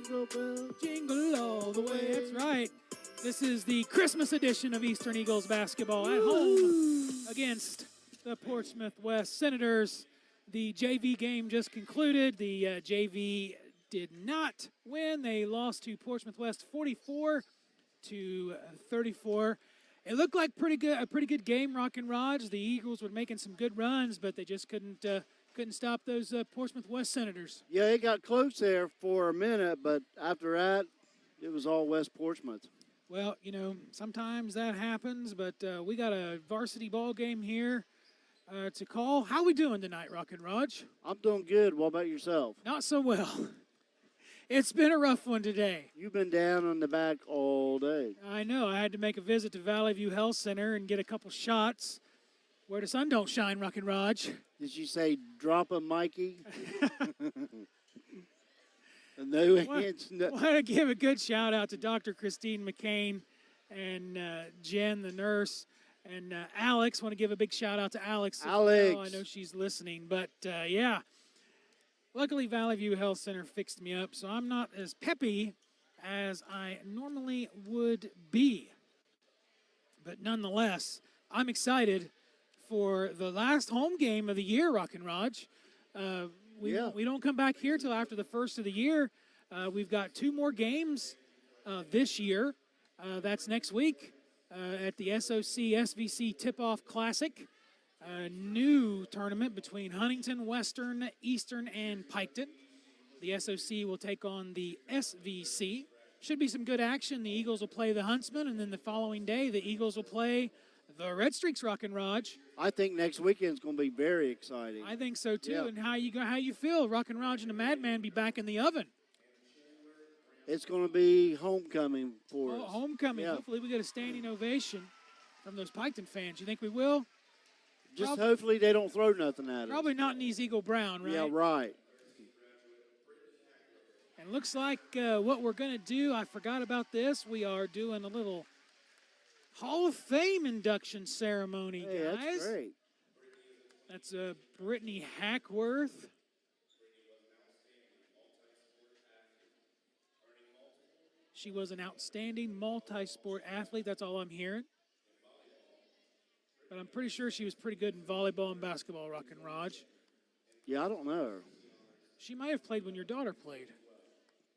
Jingle bell, jingle all the way. That's right. This is the Christmas edition of Eastern Eagles basketball at home against the Portsmouth West Senators. The JV game just concluded. The JV did not win. They lost to Portsmouth West 44-34. It looked like a pretty good game, Rock and Raj. The Eagles were making some good runs, but they just couldn't stop those Portsmouth West Senators. Yeah, it got close there for a minute, but after that, it was all West Portsmouth. Well, you know, sometimes that happens, but we got a varsity ball game here to call. How we doing tonight, Rock and Raj? I'm doing good. What about yourself? Not so well. It's been a rough one today. You've been down on the back all day. I know. I had to make a visit to Valley View Health Center and get a couple shots where the sun don't shine, Rock and Raj. Did you say drop a Mikey? No hands. No. I want to give a good shout out to Dr. Christine McCain and Jen, the nurse, and Alex. Want to give a big shout out to Alex. Alex. I know she's listening, but yeah. Luckily, Valley View Health Center fixed me up, so I'm not as peppy as I normally would be. But nonetheless, I'm excited for the last home game of the year, Rock and Raj. We don't come back here till after the first of the year. We've got 2 more games this year. That's next week at the SOC SVC Tip-Off Classic. A new tournament between Huntington, Western, Eastern, and Piketon. The SOC will take on the SVC. Should be some good action. The Eagles will play the Huntsmen, and then the following day, the Eagles will play the Red Streaks, Rock and Raj. I think next weekend's going to be very exciting. I think so too. Yeah. And how you feel? Rock and Raj and the Madman be back in the oven. It's going to be homecoming for us. Homecoming. Yeah. Hopefully we get a standing ovation from those Piketon fans. You think we will? Just hopefully they don't throw nothing at us. Probably not in these Eagle Brown, right? Yeah, right. And looks like what we're going to do, I forgot about this. We are doing a little Hall of Fame induction ceremony, Hey, guys. that's great. That's Brittany Hackworth. She was an outstanding multi-sport athlete. That's all I'm hearing. But I'm pretty sure she was pretty good in volleyball and basketball, Rock and Raj. Yeah, I don't know. She might have played when your daughter played.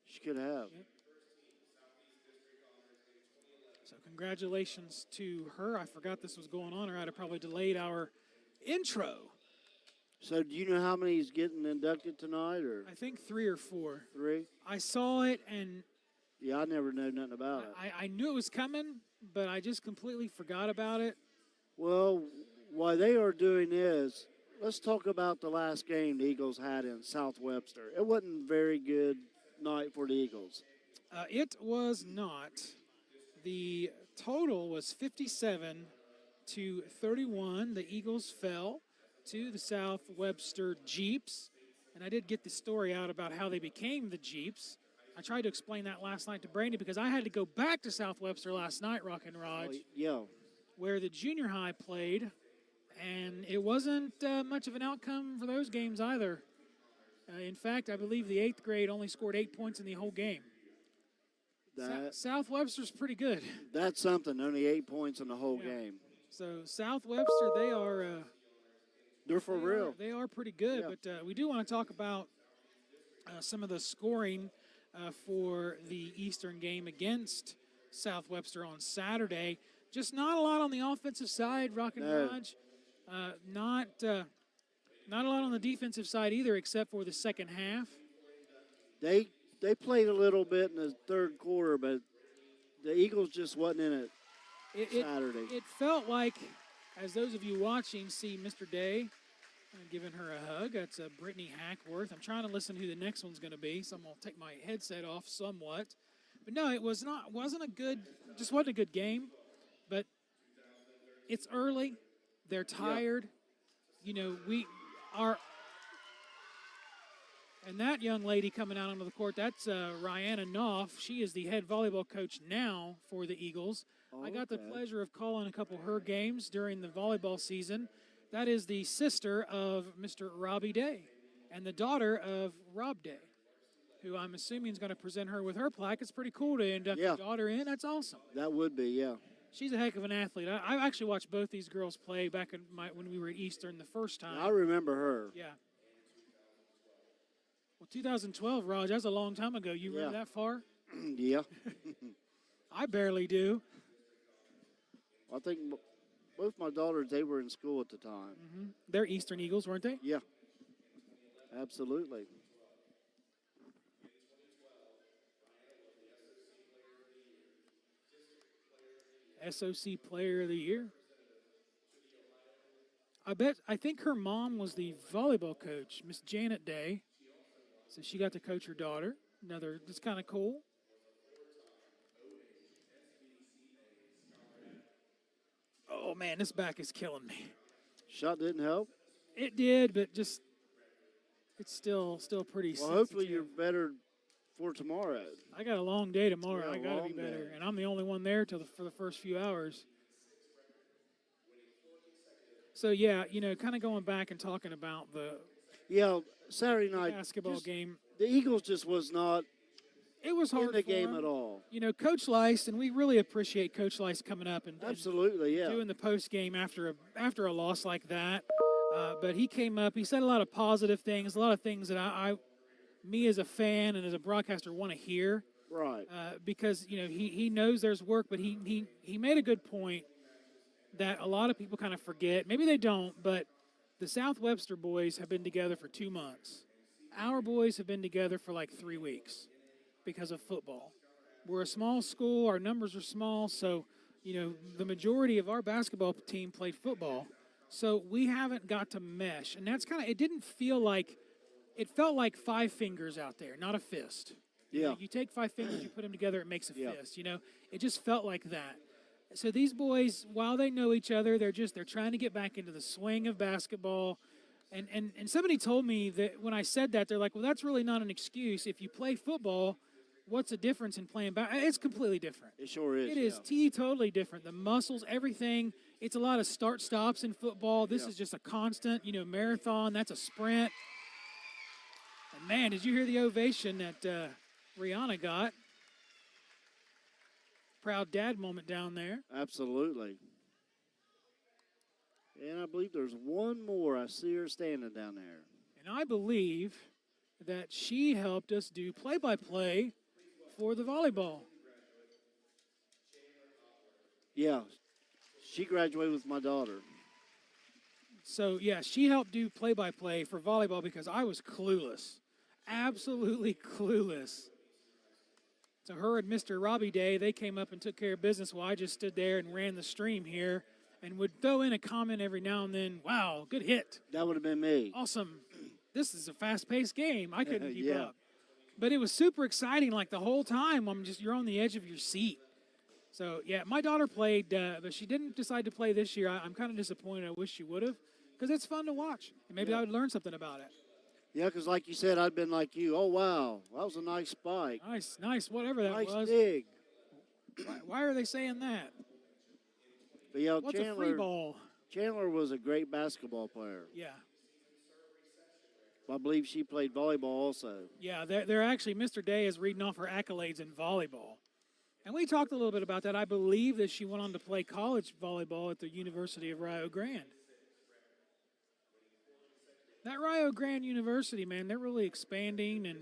She could have. Yep. So congratulations to her. I forgot this was going on, or I'd have probably delayed our intro. So do you know how many is getting inducted tonight, or I think 3 or 4. 3? I saw it, and Yeah, I never know nothing about it. I knew it was coming, but I just completely forgot about it. Well, while they are doing this, let's talk about the last game the Eagles had in South Webster. It wasn't a very good night for the Eagles. It was not. The total was 57-31. The Eagles fell to the South Webster Jeeps. And I did get the story out about how they became the Jeeps. I tried to explain that last night to Brandy because I had to go back to South Webster last night, Rock and Raj, where the junior high played. And it wasn't much of an outcome for those games either. In fact, I believe the 8th grade only scored 8 points in the whole game. South Webster's pretty good. That's something, only 8 points in the whole game. So South Webster, they are... they're for real. They are pretty good, Yeah. but we do want to talk about some of the scoring for the Eastern game against South Webster on Saturday. Just not a lot on the offensive side, Rock and Raj. Not a lot on the defensive side either, except for the second half. They played a little bit in the third quarter, but the Eagles just wasn't in it Saturday. It felt like, as those of you watching see Mr. Day giving her a hug, that's Brittany Hackworth. I'm trying to listen who the next one's going to be, so I'm going to take my headset off somewhat. But no, it wasn't a good game. But it's early. They're tired. Yeah. You know, and that young lady coming out onto the court, that's Rihanna Knopf. She is the head volleyball coach now for the Eagles. I got the pleasure of calling a couple of her games during the volleyball season. That is the sister of Mr. Robbie Day and the daughter of Rob Day. who I'm assuming is going to present her with her plaque. It's pretty cool to induct Yeah. your daughter in. That's awesome. That would be, yeah. She's a heck of an athlete. I actually watched both these girls play back when we were at Eastern the first time. I remember her. Yeah. Well, 2012, Raj, that's a long time ago. You remember that far? Yeah. I barely do. I think both my daughters, they were in school at the time. Mm-hmm. They're Eastern Eagles, weren't they? Yeah. Absolutely. SOC Player of the Year. I think her mom was the volleyball coach, Miss Janet Day. So she got to coach her daughter. That's kind of cool. Oh man, this back is killing me. Shot didn't help. It did, but it's still pretty. Well, hopefully you're better for tomorrow. I got a long day tomorrow. Yeah, I got to be better, day. and I'm the only one there for the first few hours. So yeah, kind of going back and talking about the Saturday night basketball game. The Eagles just was not. It was hard in the for game him. at all. Coach Lice, and we really appreciate Coach Lice coming up and absolutely, doing the post game after a loss like that. But he came up. He said a lot of positive things, a lot of things that me as a fan and as a broadcaster want to hear. Right. Because he knows there's work, but he made a good point that a lot of people kind of forget. Maybe they don't, but the South Webster boys have been together for 2 months. Our boys have been together for like 3 weeks. Because of football. We're a small school, our numbers are small, so, the majority of our basketball team played football. So we haven't got to mesh. And that's it felt like 5 fingers out there, not a fist. Yeah. You take 5 fingers, you put them together, it makes a fist, It just felt like that. So these boys, while they know each other, they're trying to get back into the swing of basketball. And somebody told me that when I said that, they're like, well, that's really not an excuse. If you play football, what's the difference in playing basketball? It's completely different. It sure is. It is totally different. The muscles, everything. It's a lot of start-stops in football. This is just a constant, marathon. That's a sprint. And, man, did you hear the ovation that Rihanna got? Proud dad moment down there. Absolutely. And I believe there's one more. I see her standing down there. And I believe that she helped us do play-by-play for the volleyball. Yeah. She graduated with my daughter. So, yeah, she helped do play-by-play for volleyball because I was clueless. Absolutely clueless. So her and Mr. Robbie Day, they came up and took care of business while I just stood there and ran the stream here and would throw in a comment every now and then. Wow, good hit. That would have been me. Awesome. This is a fast-paced game. I couldn't keep Yeah. up. But it was super exciting. Like the whole time, you're on the edge of your seat. So, yeah, my daughter played, but she didn't decide to play this year. I'm kind of disappointed. I wish she would have because it's fun to watch. And maybe I would learn something about it. Yeah, because like you said, I'd been like you. Oh, wow, that was a nice spike. Nice, whatever that nice was. dig. Why are they saying that? But, yeah, What's a free ball? Chandler was a great basketball player. Yeah. I believe she played volleyball also. Yeah, they're actually, Mr. Day is reading off her accolades in volleyball. And we talked a little bit about that. I believe that she went on to play college volleyball at the University of Rio Grande. That Rio Grande University, man, they're really expanding, and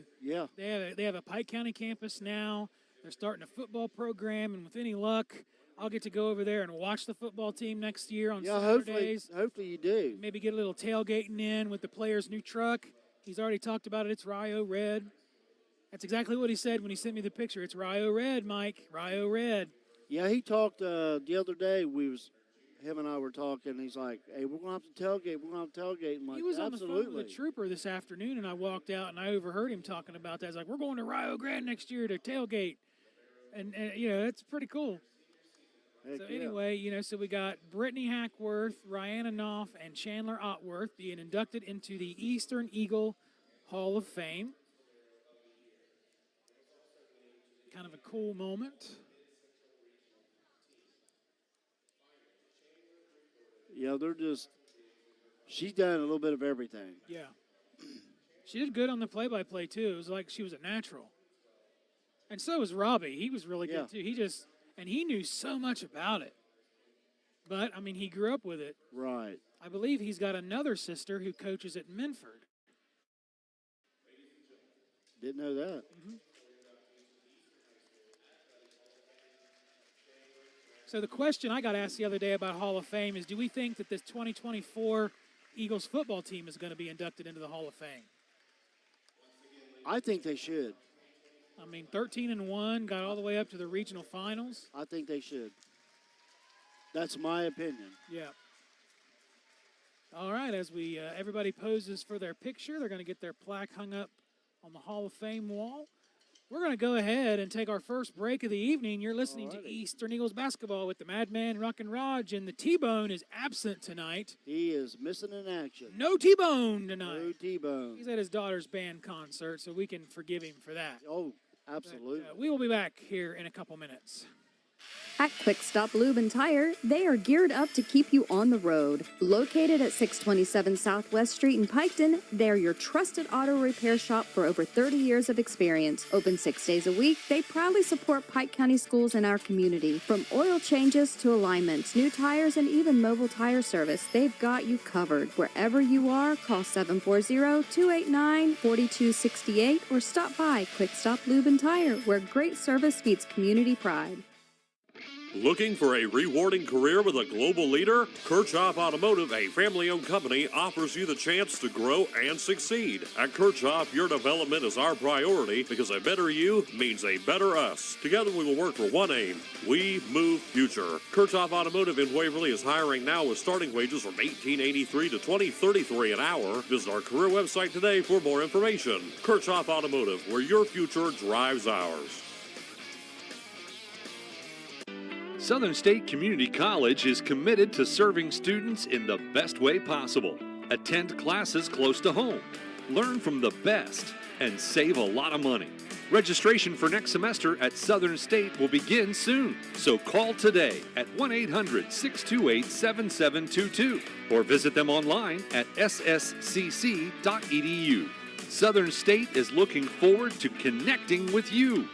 they have a Pike County campus now. They're starting a football program, and with any luck, I'll get to go over there and watch the football team next year on Saturdays. Hopefully you do. Maybe get a little tailgating in with the player's new truck. He's already talked about it. It's Rio Red. That's exactly what he said when he sent me the picture. It's Rio Red, Mike. Rio Red. Yeah, he talked the other day. Him and I were talking. He's like, "Hey, we're gonna have to tailgate. We're gonna have to tailgate." I'm like, He was on absolutely. the phone with a trooper this afternoon, and I walked out and I overheard him talking about that. He's like, "We're going to Rio Grande next year to tailgate," and it's pretty cool. Heck So yeah. anyway, so we got Brittany Hackworth, Rihanna Knopf, and Chandler Otworth being inducted into the Eastern Eagle Hall of Fame. Kind of a cool moment. Yeah, she's done a little bit of everything. Yeah. She did good on the play-by-play, too. It was like she was a natural. And so was Robbie. He was really good, too. He knew so much about it. But, I mean, he grew up with it. Right. I believe he's got another sister who coaches at Minford. Didn't know that. Mm-hmm. So the question I got asked the other day about Hall of Fame is, do we think that this 2024 Eagles football team is going to be inducted into the Hall of Fame? I think they should. I mean, 13-1, got all the way up to the regional finals. I think they should. That's my opinion. Yeah. All right, as we everybody poses for their picture, they're going to get their plaque hung up on the Hall of Fame wall. We're going to go ahead and take our first break of the evening. You're listening to Eastern Eagles basketball with the Madman, Rock and Raj, and the T-Bone is absent tonight. He is missing in action. No T-Bone tonight. No T-Bone. He's at his daughter's band concert, so we can forgive him for that. Oh, absolutely. But, we will be back here in a couple minutes. At Quick Stop Lube and Tire, they are geared up to keep you on the road. Located at 627 Southwest Street in Piketon, they're your trusted auto repair shop for over 30 years of experience. Open 6 days a week, they proudly support Pike County schools in our community. From oil changes to alignments, new tires, and even mobile tire service, they've got you covered. Wherever you are, call 740-289-4268 or stop by Quick Stop Lube and Tire, where great service meets community pride. Looking for a rewarding career with a global leader? Kirchhoff Automotive, a family-owned company, offers you the chance to grow and succeed. At Kirchhoff, your development is our priority because a better you means a better us. Together we will work for one aim. We move future. Kirchhoff Automotive in Waverly is hiring now with starting wages from $18.83 to $20.33 an hour. Visit our career website today for more information. Kirchhoff Automotive, where your future drives ours. Southern State Community College is committed to serving students in the best way possible. Attend classes close to home, learn from the best, and save a lot of money. Registration for next semester at Southern State will begin soon, so call today at 1-800-628-7722 or visit them online at sscc.edu. Southern State is looking forward to connecting with you.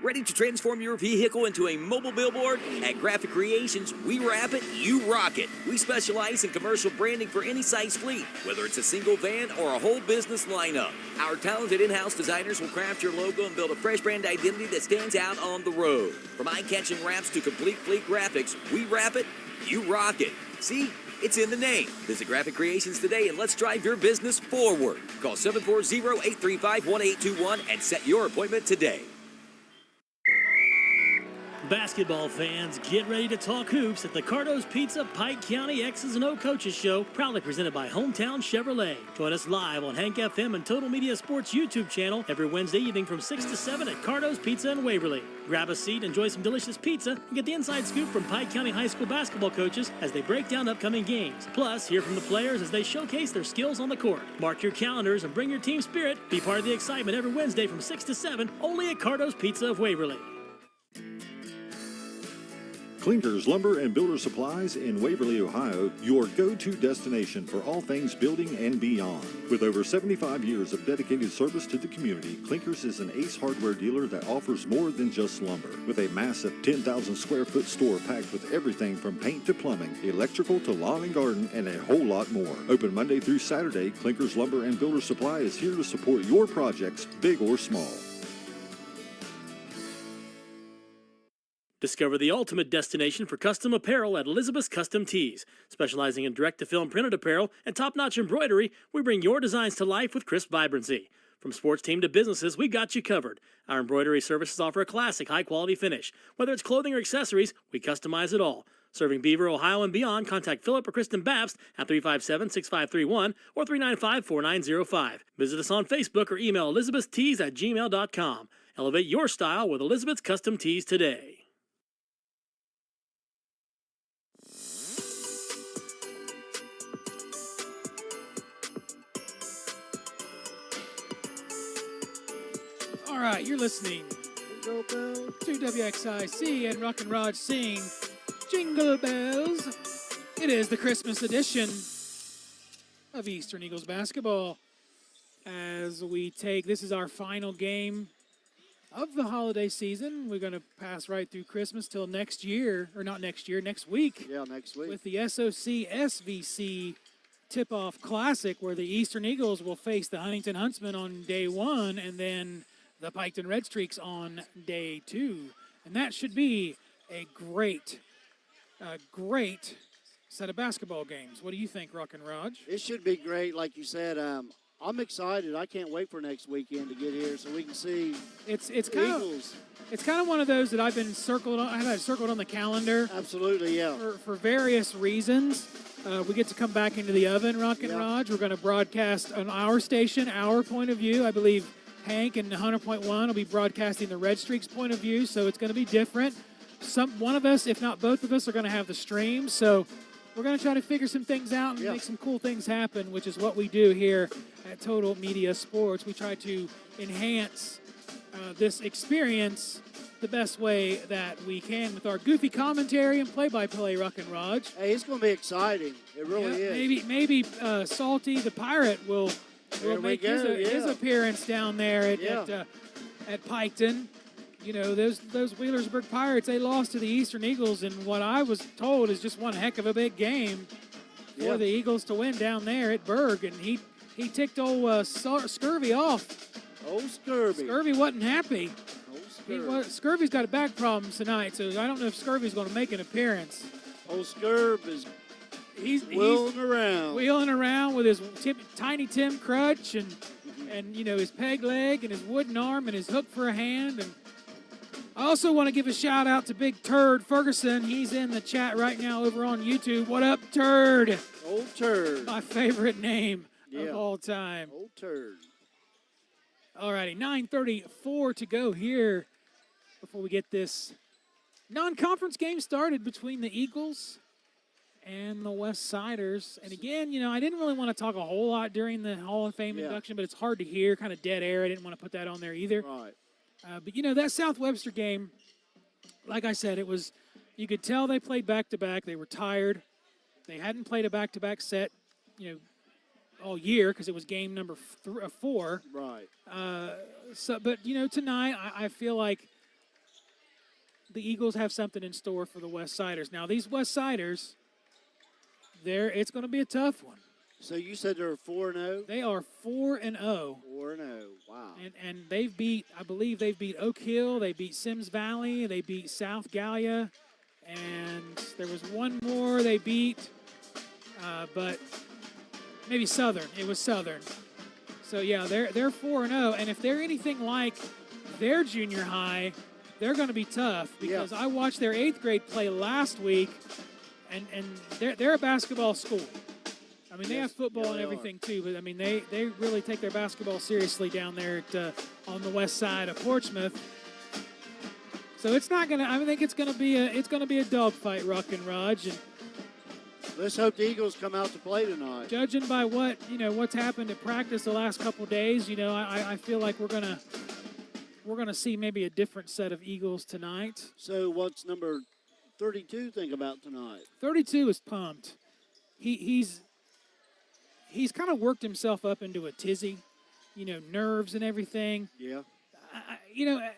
Ready to transform your vehicle into a mobile billboard? At Graphic Creations, we wrap it, you rock it. We specialize in commercial branding for any size fleet, whether it's a single van or a whole business lineup. Our talented in-house designers will craft your logo and build a fresh brand identity that stands out on the road. From eye-catching wraps to complete fleet graphics, we wrap it, you rock it. See? It's in the name. Visit Graphic Creations today and let's drive your business forward. Call 740-835-1821 and set your appointment today. Basketball fans, get ready to talk hoops at the Cardo's Pizza Pike County X's and O Coaches Show, proudly presented by Hometown Chevrolet. Join us live on Hank FM and Total Media Sports YouTube channel every Wednesday evening from 6 to 7 at Cardo's Pizza in Waverly. Grab a seat, enjoy some delicious pizza, and get the inside scoop from Pike County High School basketball coaches as they break down upcoming games. Plus, hear from the players as they showcase their skills on the court. Mark your calendars and bring your team spirit. Be part of the excitement every Wednesday from 6 to 7, only at Cardo's Pizza of Waverly. Klinkers Lumber and Builder Supplies in Waverly, Ohio, your go-to destination for all things building and beyond. With over 75 years of dedicated service to the community, Klinkers is an ace hardware dealer that offers more than just lumber. With a massive 10,000 square foot store packed with everything from paint to plumbing, electrical to lawn and garden, and a whole lot more. Open Monday through Saturday, Klinkers Lumber and Builder Supply is here to support your projects, big or small. Discover the ultimate destination for custom apparel at Elizabeth's Custom Tees. Specializing in direct-to-film printed apparel and top-notch embroidery, we bring your designs to life with crisp vibrancy. From sports team to businesses, we got you covered. Our embroidery services offer a classic, high-quality finish. Whether it's clothing or accessories, we customize it all. Serving Beaver, Ohio, and beyond, contact Philip or Kristen Babst at 357-6531 or 395-4905. Visit us on Facebook or email elizabethstees@gmail.com. Elevate your style with Elizabeth's Custom Tees today. All right, you're listening to WXIC and Rock and Raj sing Jingle Bells. It is the Christmas edition of Eastern Eagles basketball as we take, this is our final game of the holiday season. We're going to pass right through Christmas till next year, or not next year, next week. Yeah, next week. With the SOC SVC Tip-Off Classic, where the Eastern Eagles will face the Huntington Huntsmen on day 1 and then the Piketon Red Streaks on day 2. And that should be a great set of basketball games. What do you think, Rock and Raj? It should be great, like you said. I'm excited. I can't wait for next weekend to get here so we can see It's the kind Eagles. It's kind of one of those that I've been circled on. I have circled on the calendar Absolutely, yeah. for various reasons. We get to come back into the oven, Rock and Raj. We're going to broadcast on our station, our point of view. I believe Hank and 100.1 will be broadcasting the Red Streaks point of view, so it's going to be different. One of us, if not both of us, are going to have the stream. So we're going to try to figure some things out and make some cool things happen, which is what we do here at Total Media Sports. We try to enhance this experience the best way that we can with our goofy commentary and play-by-play, Rock and Raj. Hey, it's going to be exciting. It really is. Maybe Salty the Pirate will make his appearance down there at Piketon. You know, those Wheelersburg Pirates, they lost to the Eastern Eagles in what I was told is just one heck of a big game for the Eagles to win down there at Berg. And he ticked old Scurvy off. Old Scurvy. Scurvy wasn't happy. Scurvy. Scurvy's got back problems tonight, so I don't know if Scurvy's going to make an appearance. Old Scurv is he's wheeling around with his tiny Tim crutch and you know, his peg leg and his wooden arm and his hook for a hand. And I also want to give a shout out to Big Turd Ferguson. He's in the chat right now over on YouTube. What up, Turd? Old Turd. My favorite name of all time. Old Turd. All righty, 9:34 to go here before we get this non-conference game started between the Eagles and the West Siders. And again, you know, I didn't really want to talk a whole lot during the Hall of Fame induction, but it's hard to hear, kind of dead air. I didn't want to put that on there either. Right. But, you know, that South Webster game, like I said, it was, you could tell they played back-to-back. They were tired. They hadn't played a back-to-back set, you know, all year because it was game number 4. Right. But, you know, tonight I feel like the Eagles have something in store for the West Siders. Now, these West Siders, it's going to be a tough one. So you said they're 4-0? They are 4-0. 4-0. Wow. And I believe they've beat Oak Hill, they beat Sims Valley, they beat South Gallia, and there was one more they beat, but maybe Southern. It was Southern. So yeah, they're 4-0, and if they're anything like their junior high, they're going to be tough because I watched their 8th grade play last week, and they're a basketball school. I mean, they have football and everything too, but I mean, they really take their basketball seriously down there on the west side of Portsmouth. So it's not gonna. I think it's gonna be a dogfight, Rock and Raj. And let's hope the Eagles come out to play tonight. Judging by what's happened at practice the last couple of days, you know, I feel like we're gonna see maybe a different set of Eagles tonight. So what's number 32 think about tonight? 32 is pumped. He's kind of worked himself up into a tizzy, you know, nerves and everything. Yeah. You know,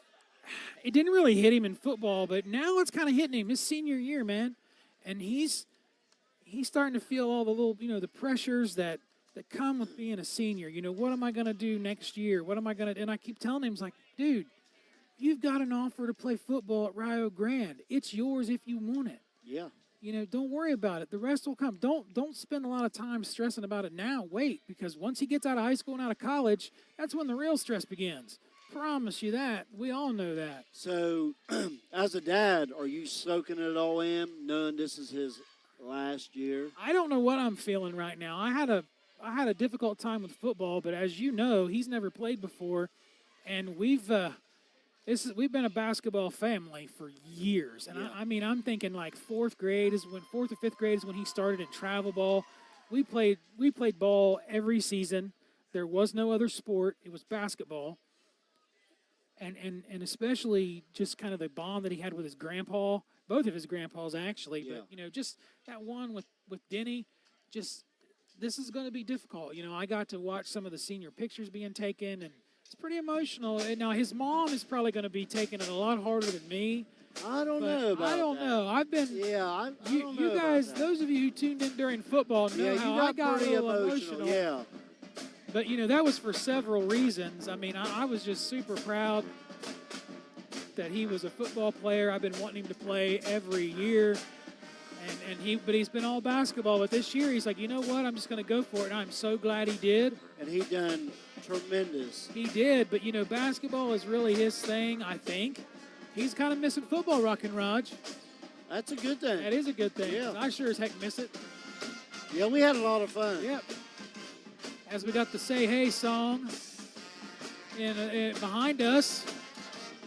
it didn't really hit him in football, but now it's kind of hitting him his senior year, man. And he's starting to feel all the little, you know, the pressures that come with being a senior. You know, what am I going to do next year? What am I going to – and I keep telling him, like, dude, you've got an offer to play football at Rio Grande. It's yours if you want it. Yeah. You know, don't worry about it. The rest will come. Don't spend a lot of time stressing about it now. Wait, because once he gets out of high school and out of college, that's when the real stress begins. Promise you that. We all know that. So, as a dad, are you soaking it all in, knowing this is his last year? I don't know what I'm feeling right now. I had a difficult time with football, but as you know, he's never played before, and we've been a basketball family for years. And I mean, I'm thinking like 4th or 5th grade is when he started in travel ball. We played ball every season. There was no other sport. It was basketball. And especially just kind of the bond that he had with his grandpa, both of his grandpas actually. Yeah. But, you know, just that one with Denny, just this is going to be difficult. You know, I got to watch some of the senior pictures being taken, and it's pretty emotional. And now his mom is probably going to be taking it a lot harder than me. I don't know about I don't that. know. I've been. Yeah, I You, don't know you guys, about that. those of you who tuned in during football know Yeah, how you I got a pretty little emotional. Yeah. But, you know, that was for several reasons. I mean, I was just super proud that he was a football player. I've been wanting him to play every year. But he's been all basketball. But this year, he's like, you know what? I'm just going to go for it. And I'm so glad he did. And he done tremendous. He did. But, you know, basketball is really his thing, I think. He's kind of missing football, Rockin' Raj. That's a good thing. That is a good thing. Yeah. 'Cause I sure as heck miss it. Yeah, we had a lot of fun. Yep. As we got the Say Hey song behind us,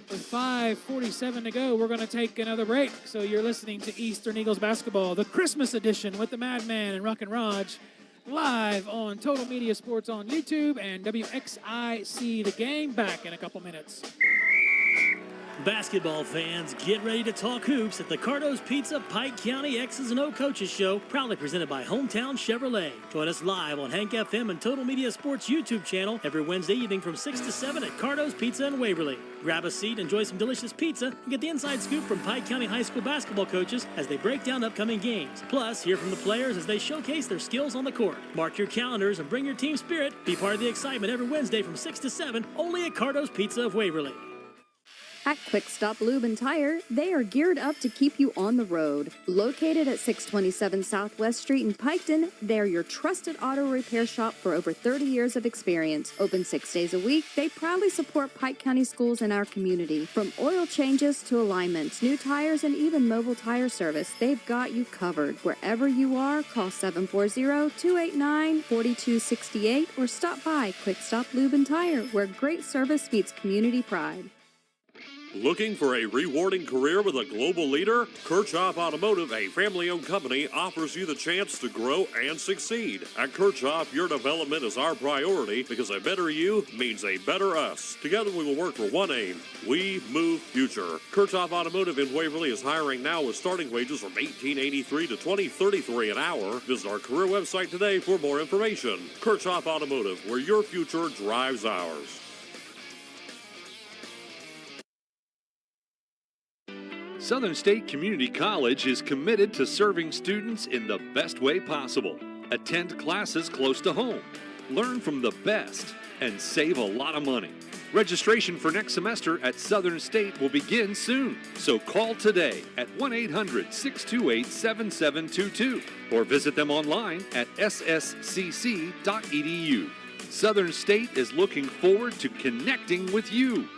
with 5:47 to go, we're going to take another break. So you're listening to Eastern Eagles basketball, the Christmas edition with the Madman and Rockin' Raj, live on Total Media Sports on YouTube and WXIC. The Game back in a couple minutes. Basketball fans, get ready to talk hoops at the Cardo's Pizza Pike County X's and O Coaches Show, proudly presented by Hometown Chevrolet. Join us live on Hank FM and Total Media Sports YouTube channel every Wednesday evening from 6 to 7 at Cardo's Pizza in Waverly. Grab a seat, enjoy some delicious pizza, and get the inside scoop from Pike County High School basketball coaches as they break down upcoming games. Plus, hear from the players as they showcase their skills on the court. Mark your calendars and bring your team spirit. Be part of the excitement every Wednesday from 6 to 7, only at Cardo's Pizza of Waverly. At Quick Stop Lube and Tire, they are geared up to keep you on the road. Located at 627 Southwest Street in Piketon, they're your trusted auto repair shop for over 30 years of experience. Open 6 days a week, they proudly support Pike County schools in our community. From oil changes to alignments, new tires, and even mobile tire service, they've got you covered. Wherever you are, call 740-289-4268 or stop by Quick Stop Lube and Tire, where great service meets community pride. Looking for a rewarding career with a global leader? Kirchhoff Automotive, a family-owned company, offers you the chance to grow and succeed. At Kirchhoff, your development is our priority because a better you means a better us. Together we will work for one aim. We move future. Kirchhoff Automotive in Waverly is hiring now with starting wages from $18.83 to $20.33 an hour. Visit our career website today for more information. Kirchhoff Automotive, where your future drives ours. Southern State Community College is committed to serving students in the best way possible. Attend classes close to home, learn from the best, and save a lot of money. Registration for next semester at Southern State will begin soon, so call today at 1-800-628-7722 or visit them online at sscc.edu. Southern State is looking forward to connecting with you.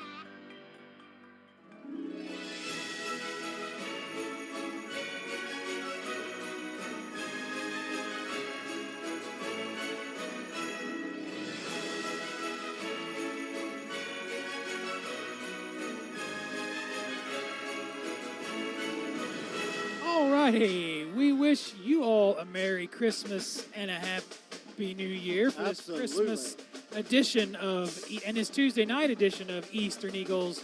Alrighty, we wish you all a Merry Christmas and a Happy New Year for this Christmas edition and this Tuesday night edition of Eastern Eagles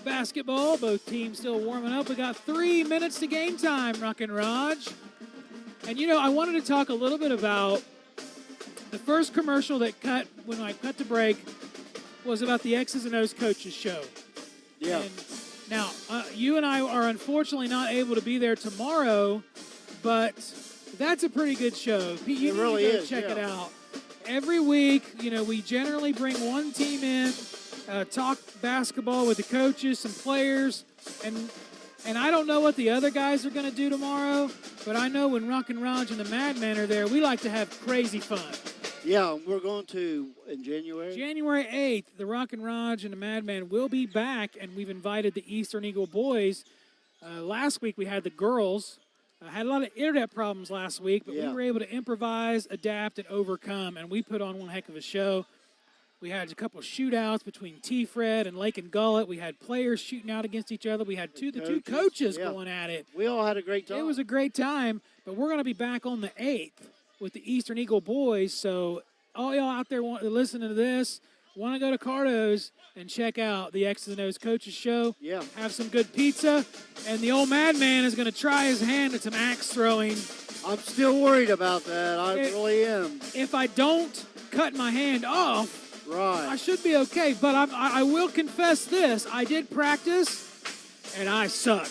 basketball. Both teams still warming up. We got 3 minutes to game time, Rockin' Raj. And you know, I wanted to talk a little bit about the first commercial that cut when I cut the break was about the X's and O's Coaches Show. Yeah. And now, you and I are unfortunately not able to be there tomorrow, but that's a pretty good show. Pete, you really need to go is, check it yeah. out. Every week, you know, we generally bring one team in, talk basketball with the coaches, some players, and I don't know what the other guys are going to do tomorrow, but I know when Rockin' Raj and the Madman are there, we like to have crazy fun. Yeah, we're going to in January. January 8th, the Rockin' Raj and the Madman will be back, and we've invited the Eastern Eagle boys. Last week we had the girls. Had a lot of internet problems last week, but we were able to improvise, adapt, and overcome, and we put on one heck of a show. We had a couple of shootouts between T-Fred and Lake and Gullet. We had players shooting out against each other. We had the two coaches going at it. We all had a great time. It was a great time, but we're going to be back on the 8th with the Eastern Eagle boys. So all y'all out there want to listen to this, want to go to Cardo's and check out the X's and O's Coaches Show. Yeah. Have some good pizza. And the old Madman is going to try his hand at some axe throwing I'm still worried about that. I really am. If I don't cut my hand off, Right. I should be okay. But I will confess this. I did practice, and I suck.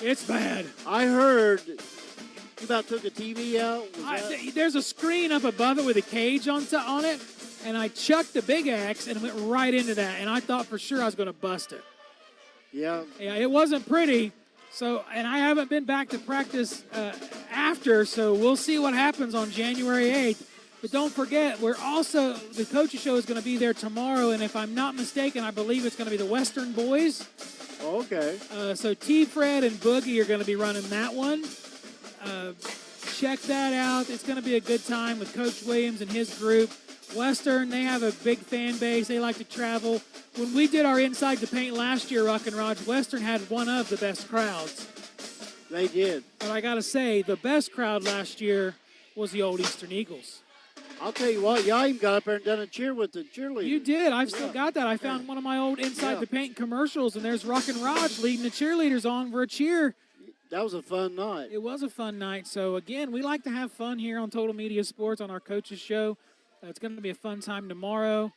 It's bad. I heard you about took a TV out. There's a screen up above it with a cage on it, and I chucked the big axe and went right into that, and I thought for sure I was going to bust it. Yeah. Yeah, it wasn't pretty. So, and I haven't been back to practice after, so we'll see what happens on January 8th. But don't forget, the coaches show is going to be there tomorrow, and if I'm not mistaken, I believe it's going to be the Western boys. Okay. So T-Fred and Boogie are going to be running that one. Check that out. It's going to be a good time with Coach Williams and his group. Western, they have a big fan base. They like to travel. When we did our Inside the Paint last year, Rock and Raj, Western had one of the best crowds. They did. But I got to say, the best crowd last year was the old Eastern Eagles. I'll tell you what, y'all even got up there and done a cheer with the cheerleaders. You did. I've still got that. I found one of my old Inside the Paint commercials, and there's Rock and Raj leading the cheerleaders on for a cheer. That was a fun night. It was a fun night. So, again, we like to have fun here on Total Media Sports on our coaches show. It's going to be a fun time tomorrow,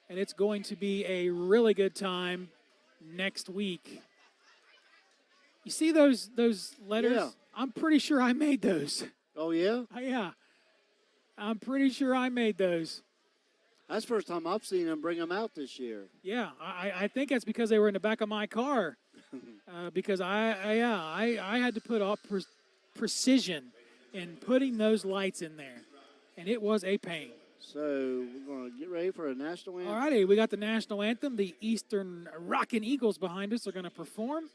and it's going to be a really good time next week. You see those letters? Yeah. I'm pretty sure I made those. Oh, yeah? Yeah. I'm pretty sure I made those. That's the first time I've seen them bring them out this year. Yeah, I think that's because they were in the back of my car. Because I had to put all precision in putting those lights in there, and it was a pain. So we're going to get ready for a national anthem. All righty, we got the national anthem. The Eastern Rockin' Eagles behind us are going to perform.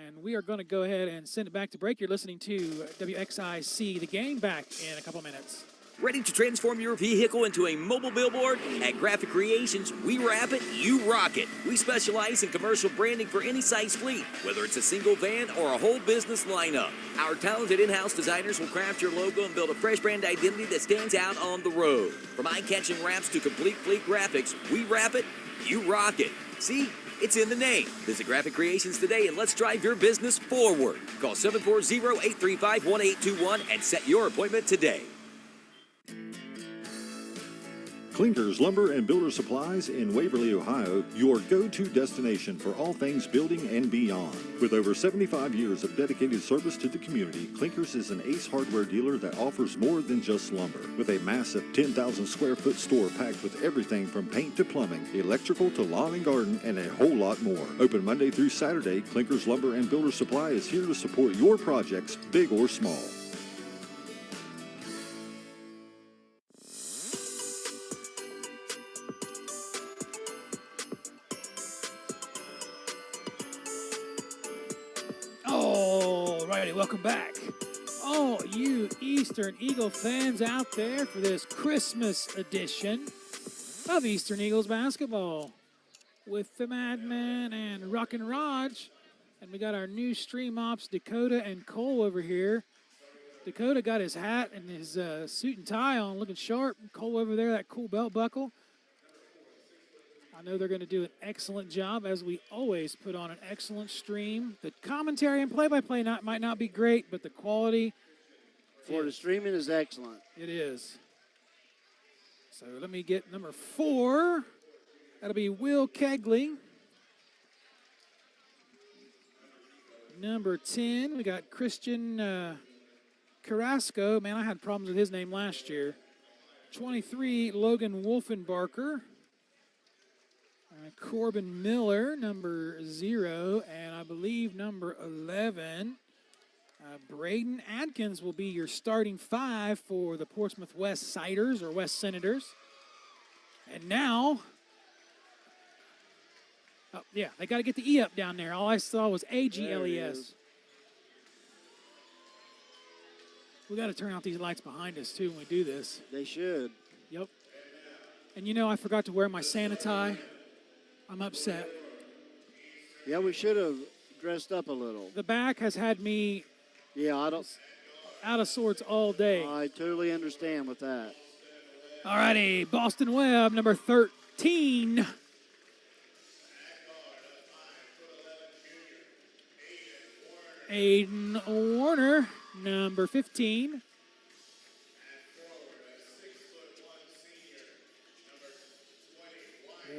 And we are going to go ahead and send it back to break. You're listening to WXIC, the game back in a couple minutes. Ready to transform your vehicle into a mobile billboard? At Graphic Creations, we wrap it, you rock it. We specialize in commercial branding for any size fleet, whether it's a single van or a whole business lineup. Our talented in-house designers will craft your logo and build a fresh brand identity that stands out on the road. From eye-catching wraps to complete fleet graphics, we wrap it, you rock it. See? It's in the name. Visit Graphic Creations today and let's drive your business forward. Call 740-835-1821 and set your appointment today. Clinkers Lumber and Builder Supplies in Waverly, Ohio, your go-to destination for all things building and beyond. With over 75 years of dedicated service to the community, Clinkers is an Ace hardware dealer that offers more than just lumber. With a massive 10,000 square foot store packed with everything from paint to plumbing, electrical to lawn and garden, and a whole lot more. Open Monday through Saturday, Clinkers Lumber and Builder Supply is here to support your projects, big or small. Welcome back. All you Eastern Eagle fans out there for this Christmas edition of Eastern Eagles basketball with the Madman and Rockin' Raj. And we got our new stream ops, Dakota and Cole over here. Dakota got his hat and his suit and tie on, looking sharp. Cole over there, that cool belt buckle. I know they're going to do an excellent job, as we always put on an excellent stream. The commentary and play-by-play might not be great, but the quality for the streaming is excellent. It is. So let me get number 4. That'll be Will Kegley. Number 10, we got Christian Carrasco. Man, I had problems with his name last year. 23, Logan Wolfenbarker. Corbin Miller, number 0, and I believe number 11. Braden Adkins will be your starting 5 for the Portsmouth West Siders or West Senators. And now, they got to get the E up down there. All I saw was AGLES. We got to turn out these lights behind us too when we do this. They should. Yep. And I forgot to wear my Santa tie. I'm upset. Yeah, we should have dressed up a little. The back has had me out of sorts all day. I totally understand with that. All righty, Boston Webb, number 13. Aiden Warner, number 15.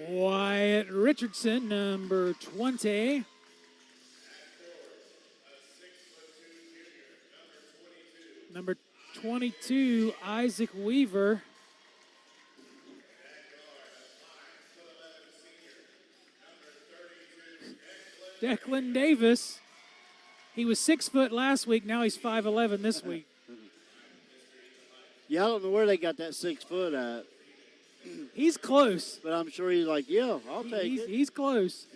Wyatt Richardson, number 20. Number 22, Isaac Weaver. Declan Davis. He was 6 foot last week. Now he's 5'11" this week. Yeah, I don't know where they got that 6 foot at, He's close. but I'm sure he's like, yeah, I'll take it. He's close.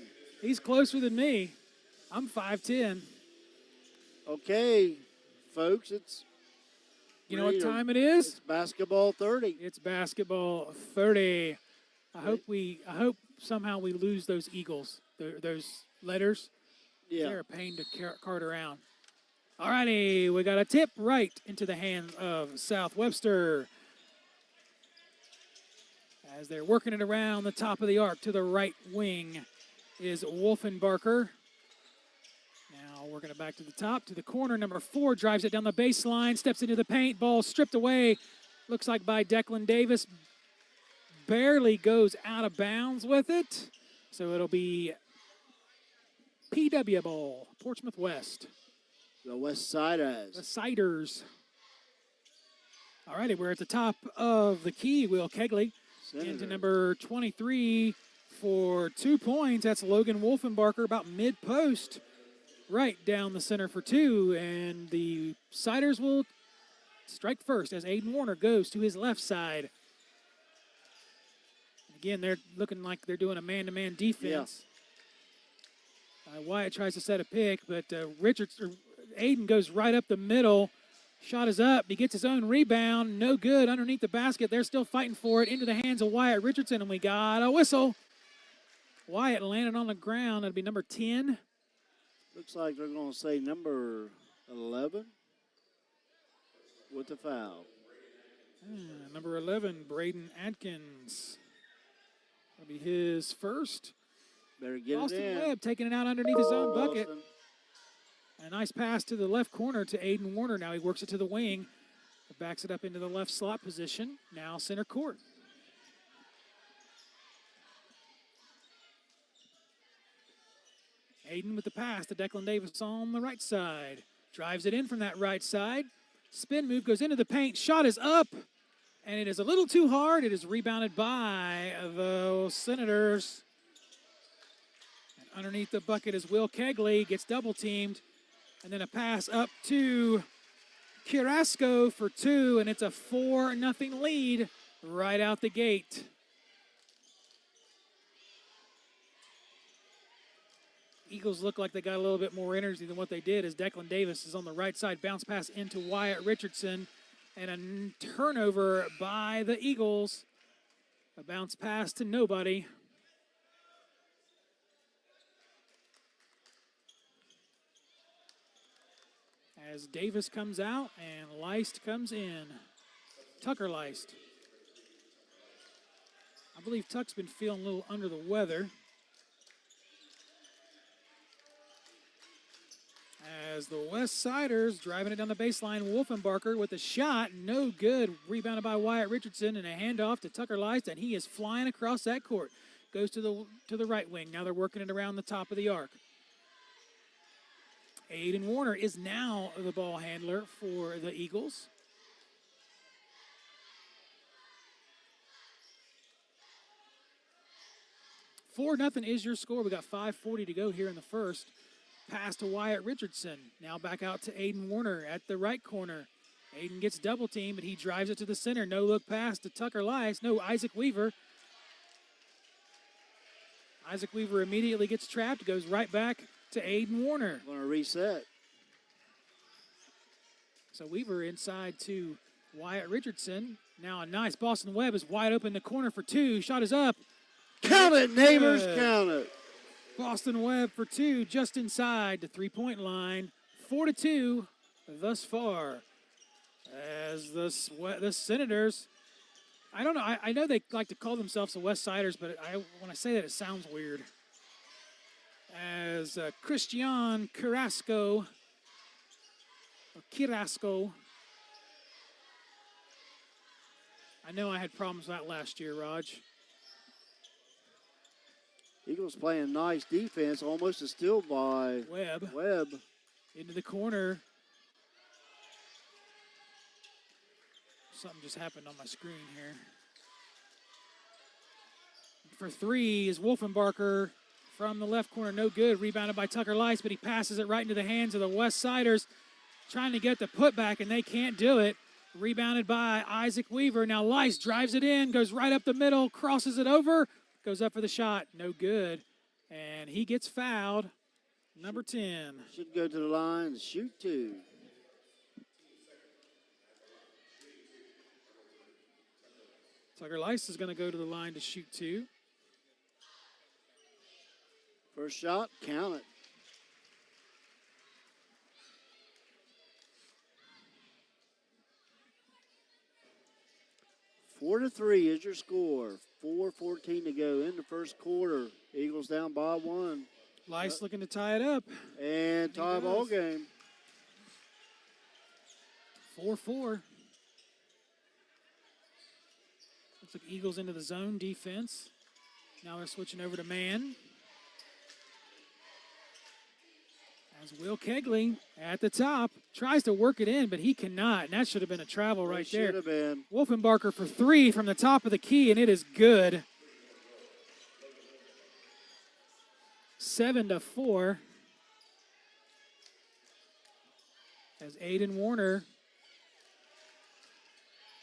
He's closer than me. I'm 5'10". Okay, folks, it's You know what time it is? It's basketball 30. It's basketball 30. I hope somehow we lose those Eagles, those letters. Yeah. They're a pain to cart around. All righty, we got a tip right into the hands of South Webster. As they're working it around the top of the arc to the right wing is Wolfenbarker. Now working it back to the top, to the corner. Number 4 drives it down the baseline, steps into the paint, ball stripped away. Looks like by Declan Davis. Barely goes out of bounds with it. So it'll be PW ball, Portsmouth West. The West Siders. The Siders. All righty, we're at the top of the key. Will Kegley into number 23 for 2 points. That's Logan Wolfenbarker about mid-post. Right down the center for 2. And the Siders will strike first as Aiden Warner goes to his left side. Again, they're looking like they're doing a man-to-man defense. Yeah. Wyatt tries to set a pick, but Aiden goes right up the middle. Shot is up. He gets his own rebound. No good underneath the basket. They're still fighting for it into the hands of Wyatt Richardson, and we got a whistle. Wyatt landed on the ground. That'll be number 10. Looks like they're going to say number 11 with the foul. Number 11, Braden Adkins. That'll be his first. Better get Austin it in. Webb taking it out underneath his own bucket. Austin. A nice pass to the left corner to Aiden Warner. Now he works it to the wing. Backs it up into the left slot position. Now center court. Aiden with the pass to Declan Davis on the right side. Drives it in from that right side. Spin move goes into the paint. Shot is up. And it is a little too hard. It is rebounded by the Senators. And underneath the bucket is Will Kegley. Gets double teamed. And then a pass up to Carrasco for 2. And it's a 4-0 lead right out the gate. Eagles look like they got a little bit more energy than what they did as Declan Davis is on the right side. Bounce pass into Wyatt Richardson. And a turnover by the Eagles. A bounce pass to nobody. As Davis comes out and Leist comes in. Tucker Leist. I believe Tuck's been feeling a little under the weather. As the West Siders driving it down the baseline, Wolfenbarker with a shot, no good. Rebounded by Wyatt Richardson and a handoff to Tucker Leist, and he is flying across that court. Goes to the right wing. Now they're working it around the top of the arc. Aiden Warner is now the ball handler for the Eagles. Four nothing is your score. We got 5:40 to go here in the first. Pass to Wyatt Richardson. Now back out to Aiden Warner at the right corner. Aiden gets double teamed, but he drives it to the center. No look pass to Tucker Leist. No, Isaac Weaver. Isaac Weaver immediately gets trapped. Goes right back to Aiden Warner. Going to reset. So Weaver inside to Wyatt Richardson. Now a nice Boston Webb is wide open in the corner for 2. Shot is up. Count it, neighbors, count it. Boston Webb for 2, just inside the three-point line. 4-2 thus far. As the Senators, I don't know. I know they like to call themselves the West Siders, but when I say that, it sounds weird. As Christian Carrasco Kirasco. I know I had problems with that last year, Raj. Eagles playing nice defense, almost a steal by Webb. Into the corner. Something just happened on my screen here. For three is Wolfenbarker from the left corner. No good. Rebounded by Tucker Lice, but he passes it right into the hands of the West Siders. Trying to get the putback, and they can't do it. Rebounded by Isaac Weaver. Now Lice drives it in, goes right up the middle, crosses it over, goes up for the shot. No good. And he gets fouled. Number 10. Should go to the line, shoot 2. Tucker Lice is going to go to the line to shoot 2. First shot, count it. Four to 3 is your score. 4:14 to go in the first quarter. Eagles down by 1. Lice looking to tie it up. And tie ball game. 4-4. Looks like Eagles into the zone defense. Now they're switching over to man. As Will Kegley at the top tries to work it in, but he cannot. And that should have been a travel right there. Should have been. Wolfenbarker for 3 from the top of the key, and it is good. 7-4. As Aiden Warner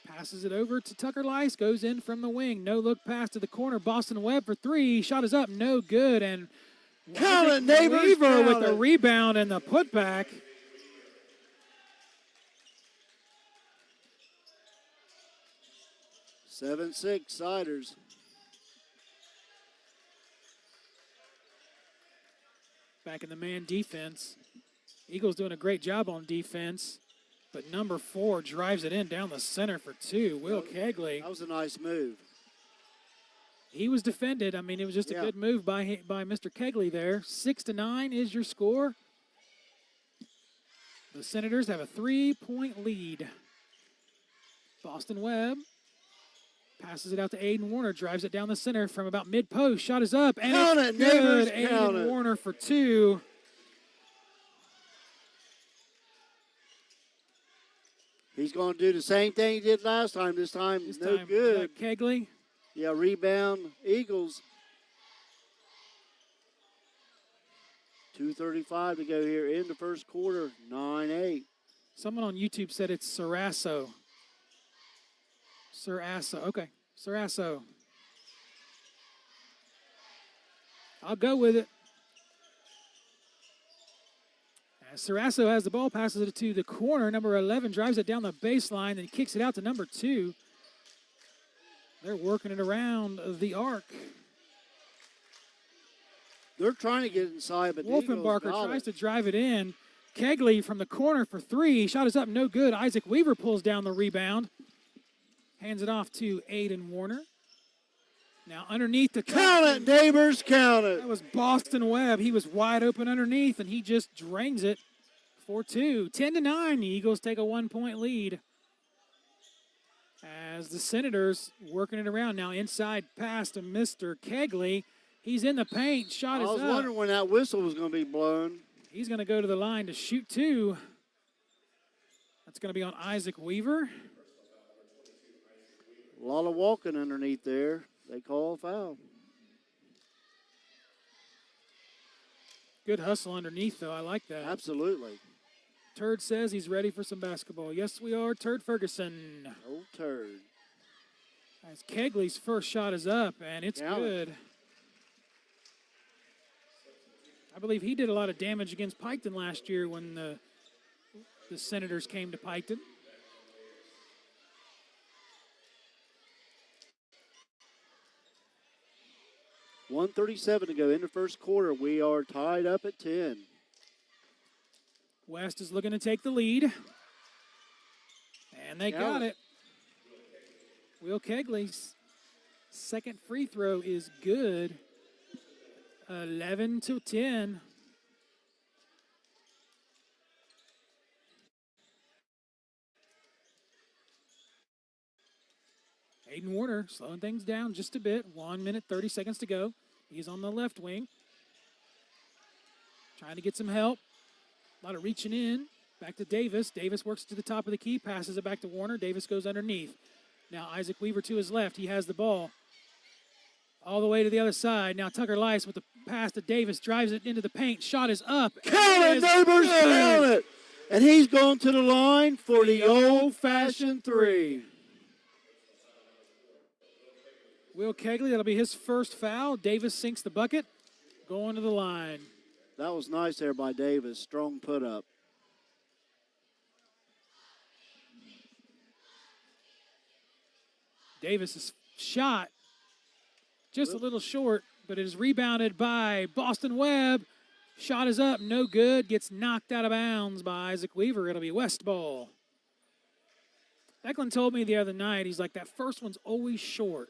passes it over to Tucker Lice, goes in from the wing. No look pass to the corner. Boston Webb for 3. Shot is up, no good. And count it, neighbors. Beaver with the rebound and the putback. Seven, 6 Siders. Back in the man defense. Eagles doing a great job on defense. But number 4 drives it in down the center for 2. Will Kegley. That was a nice move. He was defended. I mean, it was just a good move by Mr. Kegley there. 6-9 is your score. The Senators have a 3-point lead. Boston Webb passes it out to Aiden Warner. Drives it down the center from about mid-post. Shot is up. And count it's it, good. neighbors, count Aiden it. Warner for 2. He's going to do the same thing he did last time. This time, no good. Kegley. Yeah, rebound, Eagles. 2:35 to go here in the first quarter, 9-8. Someone on YouTube said it's Sarasso. Okay, Sarasso. I'll go with it. As Sarasso has the ball, passes it to the corner. Number 11 drives it down the baseline, then kicks it out to number 2. They're working it around the arc. They're trying to get inside, but Wolfenbarker tries to drive it in. Kegley from the corner for 3. Shot is up, no good. Isaac Weaver pulls down the rebound. Hands it off to Aiden Warner. Now underneath the count it, neighbors, count it. That was Boston Webb. He was wide open underneath, and he just drains it. 4-2. 10-9. The Eagles take a 1-point lead. As the Senators working it around now, inside pass to Mr. Kegley. He's in the paint. Shot is up. I was wondering when that whistle was going to be blown. He's going to go to the line to shoot 2. That's going to be on Isaac Weaver. A lot of walking underneath there. They call a foul. Good hustle underneath, though. I like that. Absolutely. Turd says he's ready for some basketball. Yes, we are. Turd Ferguson. Old Turd. As Kegley's first shot is up, and it's good. I believe he did a lot of damage against Piketon last year when the Senators came to Piketon. $1:37 to go in the first quarter. We are tied up at 10. West is looking to take the lead. And they got it. Will Kegley's second free throw is good. 11-10. Aiden Warner slowing things down just a bit. 1 minute, 30 seconds to go. He's on the left wing. Trying to get some help. A lot of reaching in. Back to Davis. Davis works to the top of the key, passes it back to Warner. Davis goes underneath. Now Isaac Weaver to his left. He has the ball. All the way to the other side. Now Tucker Lice with the pass to Davis. Drives it into the paint. Shot is up. Count it, neighbors, count it. And he's going to the line for the old-fashioned three. Will Kegley, that'll be his first foul. Davis sinks the bucket. Going to the line. That was nice there by Davis. Strong put up. Davis's shot just a little short, but it is rebounded by Boston Webb. Shot is up, no good. Gets knocked out of bounds by Isaac Weaver. It'll be West ball. Declan told me the other night, he's like, that first one's always short.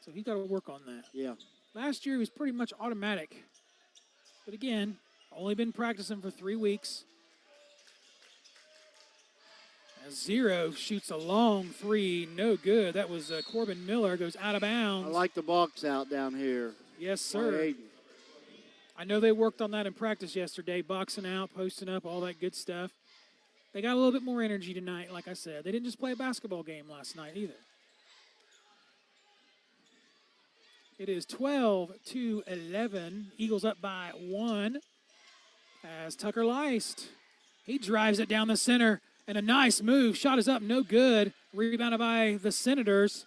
So he's got to work on that. Yeah. Last year he was pretty much automatic. But again, only been practicing for 3 weeks. As Zero shoots a long three, no good. That was Corbin Miller, goes out of bounds. I like the box out down here. Yes, sir. I know they worked on that in practice yesterday, boxing out, posting up, all that good stuff. They got a little bit more energy tonight, like I said. They didn't just play a basketball game last night either. It is 12-11. Eagles up by 1. As Tucker Leist, he drives it down the center. And a nice move. Shot is up, no good. Rebounded by the Senators.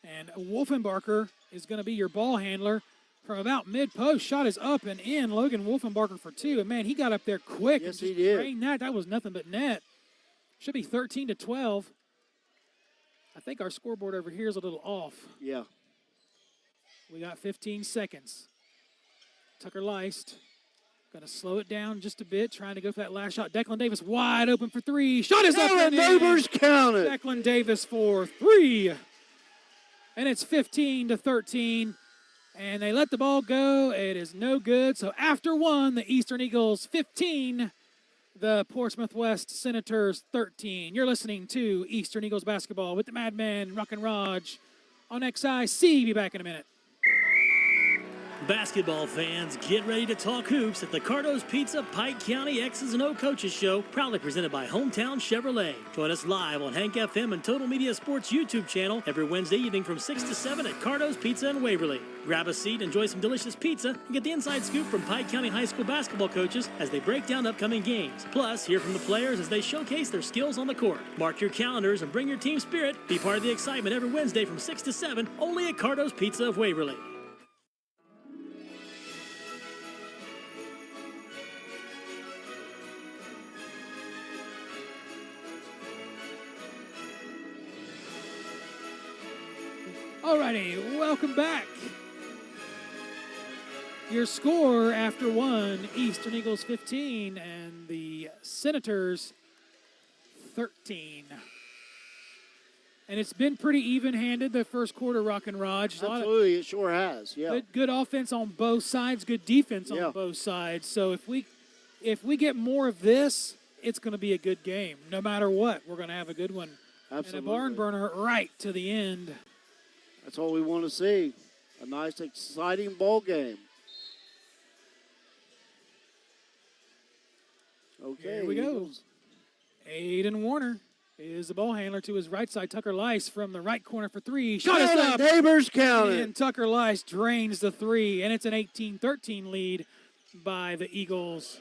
And Wolfenbarker is going to be your ball handler from about mid-post. Shot is up and in. Logan Wolfenbarker for 2. And, man, he got up there quick. Yes, and he did. drained that. That was nothing but net. Should be 13-12. I think our scoreboard over here is a little off. Yeah. We got 15 seconds. Tucker Leist. Going to slow it down just a bit, trying to go for that last shot. Declan Davis wide open for 3. Shot is up and in. Neighbors, count it. Declan Davis for 3. And it's 15-13. And they let the ball go. It is no good. So after 1, the Eastern Eagles 15, the Portsmouth West Senators 13. You're listening to Eastern Eagles basketball with the Madman, Rock and Raj on XIC. Be back in a minute. Basketball fans, get ready to talk hoops at the Cardo's Pizza Pike County X's and O Coaches Show, proudly presented by Hometown Chevrolet. Join us live on Hank FM and Total Media Sports YouTube channel every Wednesday evening from 6 to 7 at Cardo's Pizza in Waverly. Grab a seat, enjoy some delicious pizza, and get the inside scoop from Pike County High School basketball coaches as they break down upcoming games. Plus, hear from the players as they showcase their skills on the court. Mark your calendars and bring your team spirit. Be part of the excitement every Wednesday from 6 to 7, only at Cardo's Pizza of Waverly. Alrighty, welcome back. Your score after 1, Eastern Eagles 15 and the Senators 13. And it's been pretty even-handed the first quarter, Rock and Raj. Absolutely, it sure has, yeah. Good offense on both sides, good defense on both sides. So if we get more of this, it's going to be a good game. No matter what, we're going to have a good one. Absolutely. And a barn burner right to the end. That's all we want to see. A nice, exciting ball game. Okay, here we go. Aiden Warner is the ball handler to his right side. Tucker Lice from the right corner for 3. Shot is up. Neighbors, count it. And Tucker Lice drains the 3, and it's an 18-13 lead by the Eagles.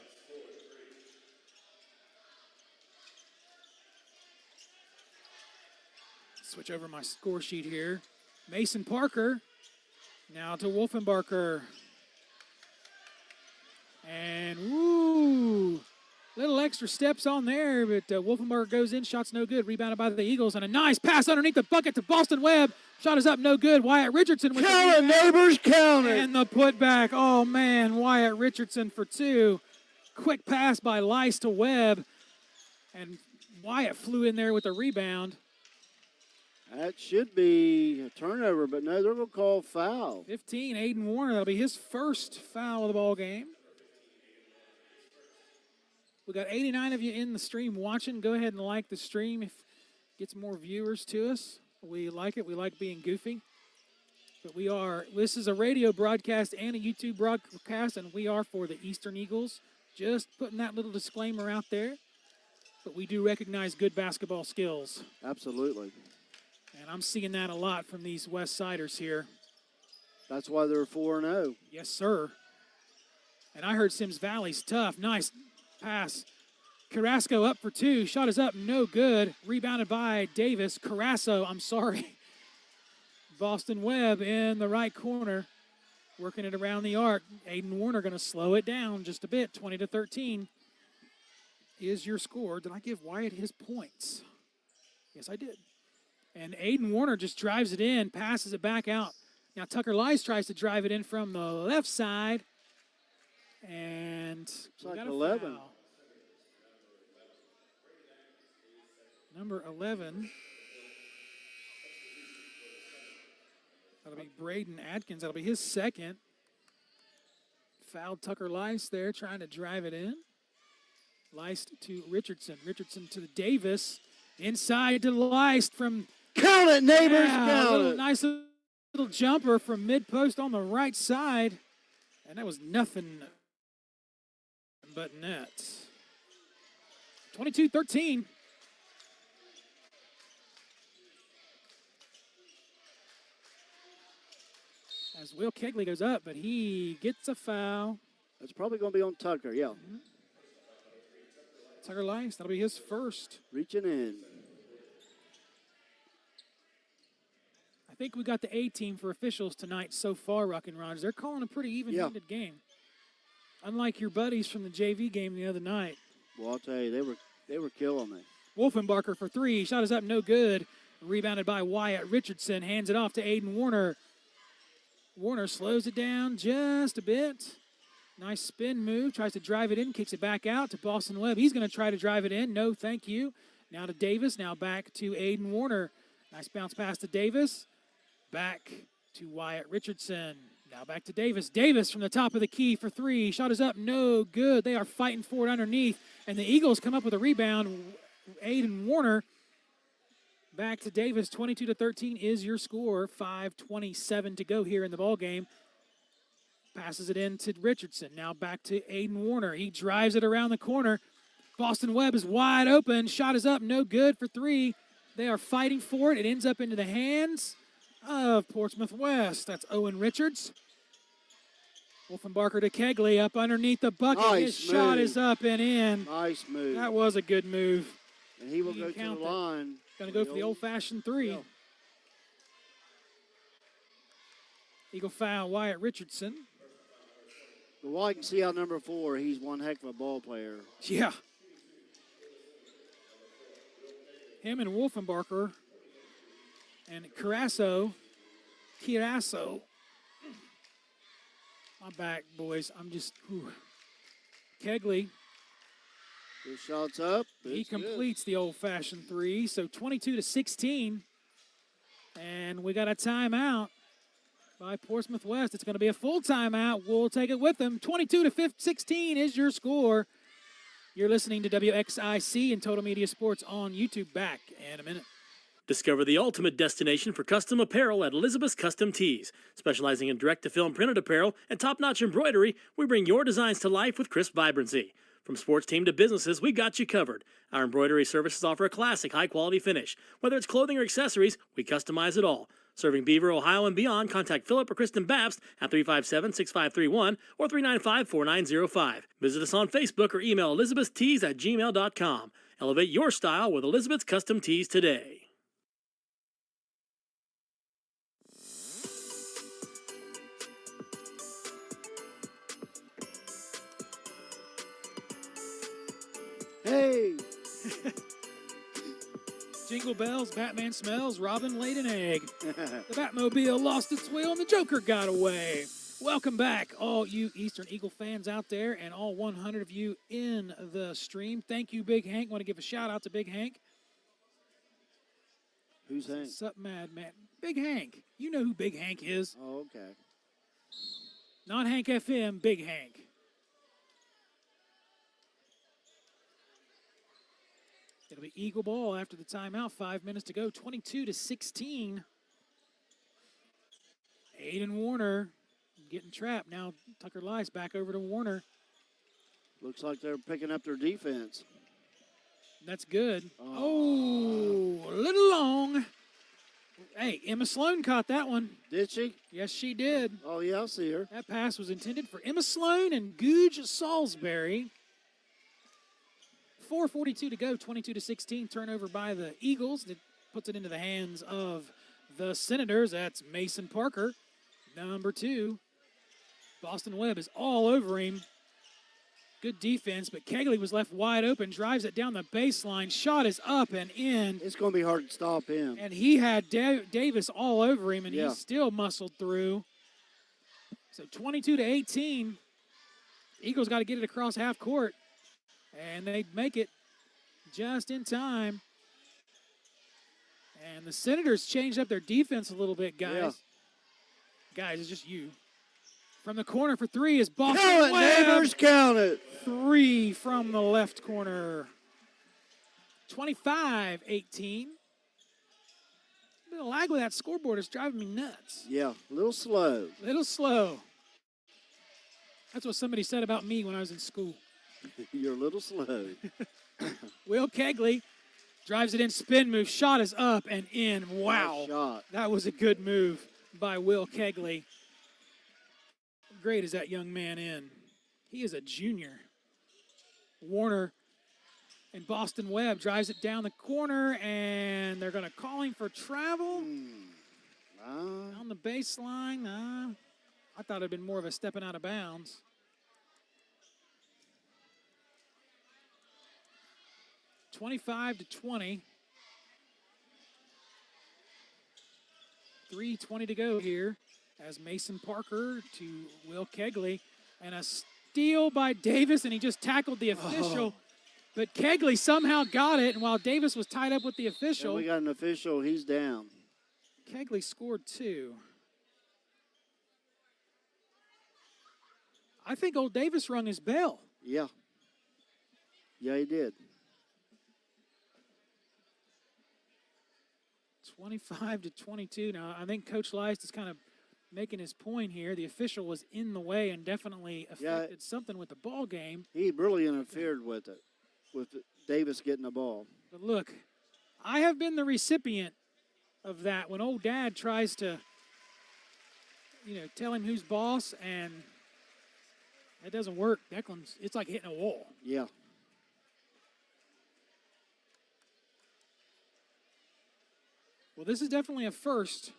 Switch over my score sheet here. Mason Parker, now to Wolfenbarker. And, woo, little extra steps on there, but Wolfenbarker goes in, shot's no good, rebounded by the Eagles, and a nice pass underneath the bucket to Boston Webb. Shot is up, no good. Wyatt Richardson with count it, neighbors, count it. And the putback, oh man, Wyatt Richardson for 2. Quick pass by Lice to Webb, and Wyatt flew in there with a rebound. That should be a turnover, but no, they're going to call foul. 15, Aiden Warner. That'll be his first foul of the ball game. We got 89 of you in the stream watching. Go ahead and like the stream. If Gets more viewers to us. We like it. We like being goofy. But this is a radio broadcast and a YouTube broadcast, and we are for the Eastern Eagles. Just putting that little disclaimer out there. But we do recognize good basketball skills. Absolutely. And I'm seeing that a lot from these West Siders here. That's why they're 4-0. Yes, sir. And I heard Sims Valley's tough. Nice pass. Carrasco up for two. Shot is up, no good. Rebounded by Davis. Carrasco, I'm sorry. Boston Webb in the right corner, working it around the arc. Aiden Warner going to slow it down just a bit. 20-13 is your score. Did I give Wyatt his points? Yes, I did. And Aiden Warner just drives it in, passes it back out. Now Tucker Lice tries to drive it in from the left side. And it's we like got a 11. foul. Number 11. That'll be Braden Atkins. That'll be his second. Fouled Tucker Lice there, trying to drive it in. Lice to Richardson. Richardson to Davis. Inside to Lice from... Count it, neighbors, count it. Nice little jumper from mid-post on the right side. And that was nothing but net. 22-13. As Will Kegley goes up, but he gets a foul. That's probably going to be on Tucker, yeah. Mm-hmm. Tucker Lice, that'll be his first. Reaching in. I think we got the A team for officials tonight so far, Ruck and Rogers. They're calling a pretty even-handed game. Unlike your buddies from the JV game the other night. Well, I'll tell you, they were killing me. Wolfenbarker for three. Shot is up, no good. Rebounded by Wyatt Richardson. Hands it off to Aiden Warner. Warner slows it down just a bit. Nice spin move. Tries to drive it in. Kicks it back out to Boston Webb. He's going to try to drive it in. No, thank you. Now to Davis. Now back to Aiden Warner. Nice bounce pass to Davis. Back to Wyatt Richardson. Now back to Davis. Davis from the top of the key for three. Shot is up. No good. They are fighting for it underneath. And the Eagles come up with a rebound. Aiden Warner. Back to Davis. 22-13 is your score. 5:27 to go here in the ball game. Passes it in to Richardson. Now back to Aiden Warner. He drives it around the corner. Boston Webb is wide open. Shot is up. No good for three. They are fighting for it. It ends up into the hands of Portsmouth West. That's Owen Richards. Wolfenbarker to Kegley up underneath the bucket. Nice His shot move. is up and in. Nice move. That was a good move. And he will He go can to the count that. line. Going to go for the old-fashioned three. Yeah. Eagle foul, Wyatt Richardson. But while you can see out number 4, he's one heck of a ball player. Yeah. Him and Wolfenbarker and Carrasco. My back, boys. I'm just, whew. Kegley. His shot's up. He It's good. completes the old-fashioned three. So 22-16. And we got a timeout by Portsmouth West. It's going to be a full timeout. We'll take it with them. 22-16 is your score. You're listening to WXIC and Total Media Sports on YouTube. Back in a minute. Discover the ultimate destination for custom apparel at Elizabeth's Custom Tees. Specializing in direct-to-film printed apparel and top-notch embroidery, we bring your designs to life with crisp vibrancy. From sports team to businesses, we got you covered. Our embroidery services offer a classic, high-quality finish. Whether it's clothing or accessories, we customize it all. Serving Beaver, Ohio, and beyond, contact Philip or Kristen Babst at 357-6531 or 395-4905. Visit us on Facebook or email elizabethstees@gmail.com. Elevate your style with Elizabeth's Custom Tees today. Hey! Jingle bells, Batman smells, Robin laid an egg. The Batmobile lost its wheel and the Joker got away. Welcome back, all you Eastern Eagle fans out there and all 100 of you in the stream. Thank you, Big Hank. Want to give a shout out to Big Hank. Who's Hank? What's up, Madman? Big Hank. You know who Big Hank is. Oh, okay. Not Hank FM, Big Hank. It'll be Eagle ball after the timeout. 5 minutes to go. 22-16. Aiden Warner getting trapped. Now Tucker Lice back over to Warner. Looks like they're picking up their defense. That's good. Oh, a little long. Hey, Emma Sloan caught that one. Did she? Yes, she did. Oh, yeah, I see her. That pass was intended for Emma Sloan and Googe Salisbury. 4:42 to go, 22-16. Turnover by the Eagles. It puts it into the hands of the Senators. That's Mason Parker, number 2. Boston Webb is all over him. Good defense, but Kegley was left wide open, drives it down the baseline. Shot is up and in. It's going to be hard to stop him. And he had Davis all over him, and he still muscled through. So 22-18. Eagles got to get it across half court, and they make it just in time. And the Senators changed up their defense a little bit, guys. Yeah. Guys, it's just you. From the corner for 3 is Boston Count it, Webb. neighbors, count it. 3 from the left corner. 25-18. Bit of lag with that scoreboard is driving me nuts. Yeah, a little slow. Little slow. That's what somebody said about me when I was in school. You're a little slow. Will Kegley drives it in, spin move. Shot is up and in. Wow. Nice shot. That was a good move by Will Kegley. Great is that young man in. He is a junior. Warner and Boston Webb drives it down the corner, and they're going to call him for travel. On the baseline. I thought it had been more of a stepping out of bounds. (25-20). 3:20 to go here. As Mason Parker to Will Kegley, and a steal by Davis, and he just tackled the official. But Kegley somehow got it, and while Davis was tied up with the official. And we got an official, he's down. Kegley scored 2. I think old Davis rung his bell. Yeah. Yeah, he did. 25-22. Now, I think Coach Lice is kind of making his point here. The official was in the way and definitely affected something with the ball game. He really interfered with it, with Davis getting the ball. But look, I have been the recipient of that when old dad tries to, tell him who's boss, and it doesn't work. Declan's, it's like hitting a wall. Yeah. Well, this is definitely a first.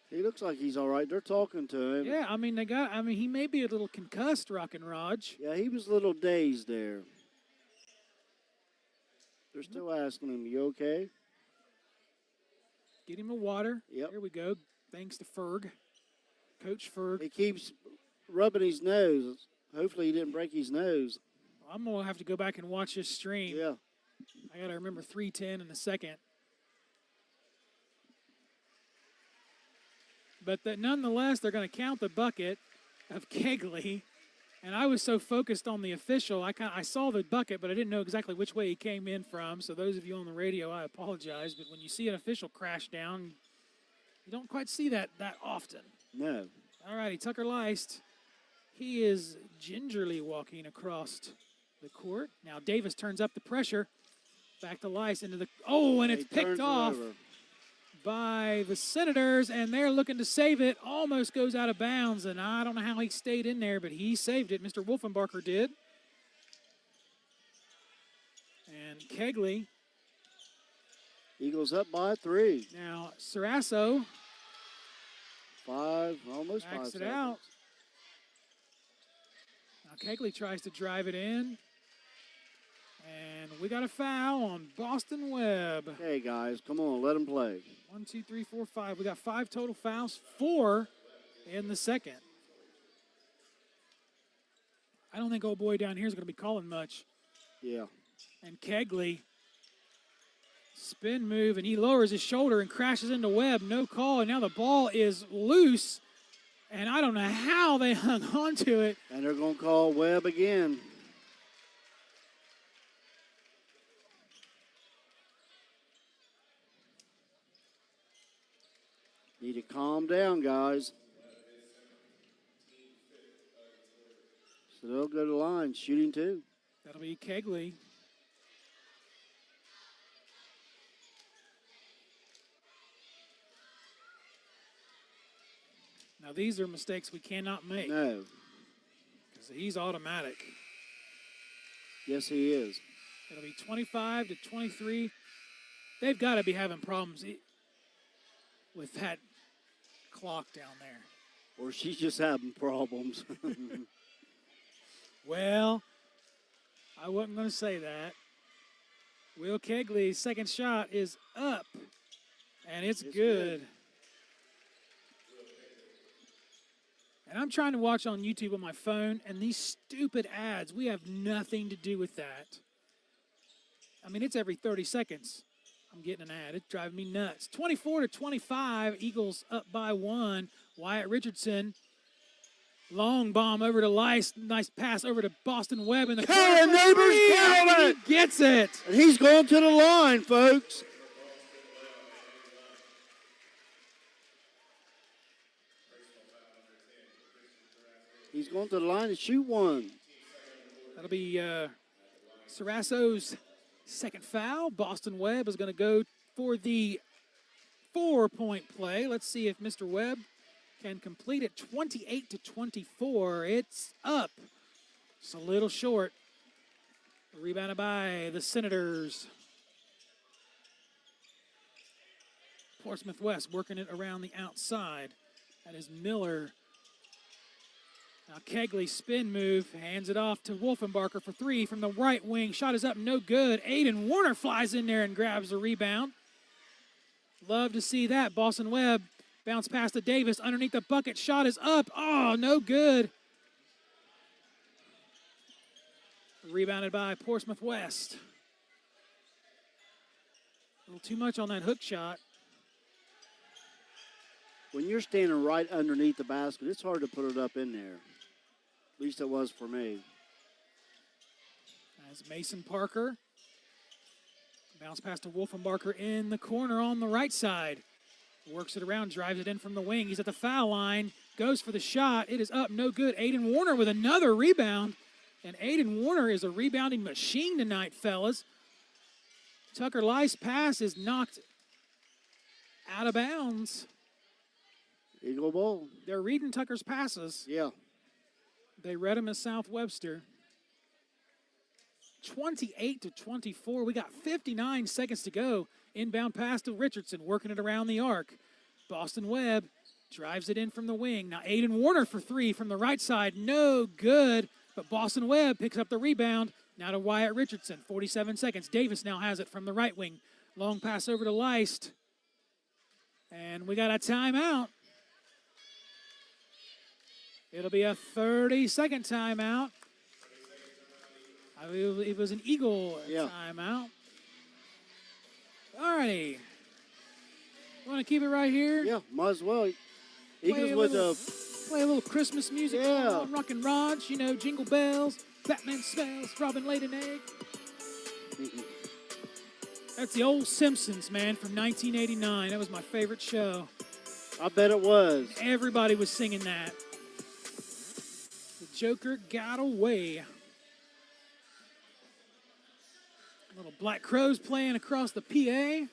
He looks like he's all right. They're talking to him. Yeah, he may be a little concussed, Rockin' Raj. Yeah, he was a little dazed there. They're still asking him, you okay? Get him a water. Yep. Here we go. Thanks to Ferg. Coach Ferg. He keeps rubbing his nose. Hopefully he didn't break his nose. I'm going to have to go back and watch this stream. Yeah. I got to remember 3:10 in the second. But nonetheless, they're going to count the bucket of Kegley. And I was so focused on the official, I saw the bucket, but I didn't know exactly which way he came in from. So those of you on the radio, I apologize. But when you see an official crash down, you don't quite see that often. No. All righty, Tucker Lice. He is gingerly walking across the court. Now Davis turns up the pressure. Back to Lice into the – and it's picked off by the Senators, and they're looking to save it. Almost goes out of bounds, and I don't know how he stayed in there, but he saved it. Mr. Wolfenbarker did. And Kegley. Eagles up by 3. Now, Sarasso. 5, almost 5 backs it seconds. out. Now Kegley tries to drive it in. And we got a foul on Boston Webb. Okay, guys, come on, let him play. 1, 2, 3, 4, 5. We got 5 total fouls, 4 in the second. I don't think old boy down here is going to be calling much. Yeah. And Kegley, spin move, and he lowers his shoulder and crashes into Webb. No call, and now the ball is loose. And I don't know how they hung on to it. And they're going to call Webb again. Need to calm down, guys. So they'll go to the line, shooting 2. That'll be Kegley. Now, these are mistakes we cannot make. No. Because he's automatic. Yes, he is. It'll be 25 to 23. They've got to be having problems with that clock down there. Or she's just having problems. Well, I wasn't going to say that. Will Kegley's second shot is up, and it's good. And I'm trying to watch on YouTube on my phone, and these stupid ads, we have nothing to do with that. I mean, it's every 30 seconds. I'm getting an ad. It's driving me nuts. 24 to 25, Eagles up by 1. Wyatt Richardson, long bomb over to Lice. Nice pass over to Boston Webb in the corner. Neighbors count it. He gets it. And he's going to the line, folks. He's going to the line to shoot 1. That'll be Sarasso's second foul. Boston Webb is going to go for the 4-point play. Let's see if Mr. Webb can complete it. 28 to 24. It's up. Just a little short. Rebounded by the Senators. Portsmouth West working it around the outside. That is Miller. Now Kegley spin move, hands it off to Wolfenbarker for 3 from the right wing. Shot is up, no good. Aiden Warner flies in there and grabs the rebound. Love to see that. Boston Webb bounce past to Davis underneath the bucket. Shot is up. Oh, no good. Rebounded by Portsmouth West. A little too much on that hook shot. When you're standing right underneath the basket, it's hard to put it up in there. At least it was for me. As Mason Parker bounce past to Wolfenbarker in the corner on the right side. Works it around, drives it in from the wing. He's at the foul line, goes for the shot. It is up, no good. Aiden Warner with another rebound. And Aiden Warner is a rebounding machine tonight, fellas. Tucker Lice pass is knocked out of bounds. Eagle Bowl. They're reading Tucker's passes. Yeah. They read him as South Webster. 28 to 24. We got 59 seconds to go. Inbound pass to Richardson, working it around the arc. Boston Webb drives it in from the wing. Now Aiden Warner for 3 from the right side. No good, but Boston Webb picks up the rebound. Now to Wyatt Richardson, 47 seconds. Davis now has it from the right wing. Long pass over to Leist. And we got a timeout. It'll be a 30-second timeout. It was an Eagle timeout. All righty. Want to keep it right here? Yeah, might as well. Eagles with play a little Christmas music. Yeah. Rockin' Rods, you know, Jingle Bells, Batman Smells, Robin laid an egg. That's the old Simpsons, man, from 1989. That was my favorite show. I bet it was. Everybody was singing that. The Joker got away. Little Black Crows playing across the PA.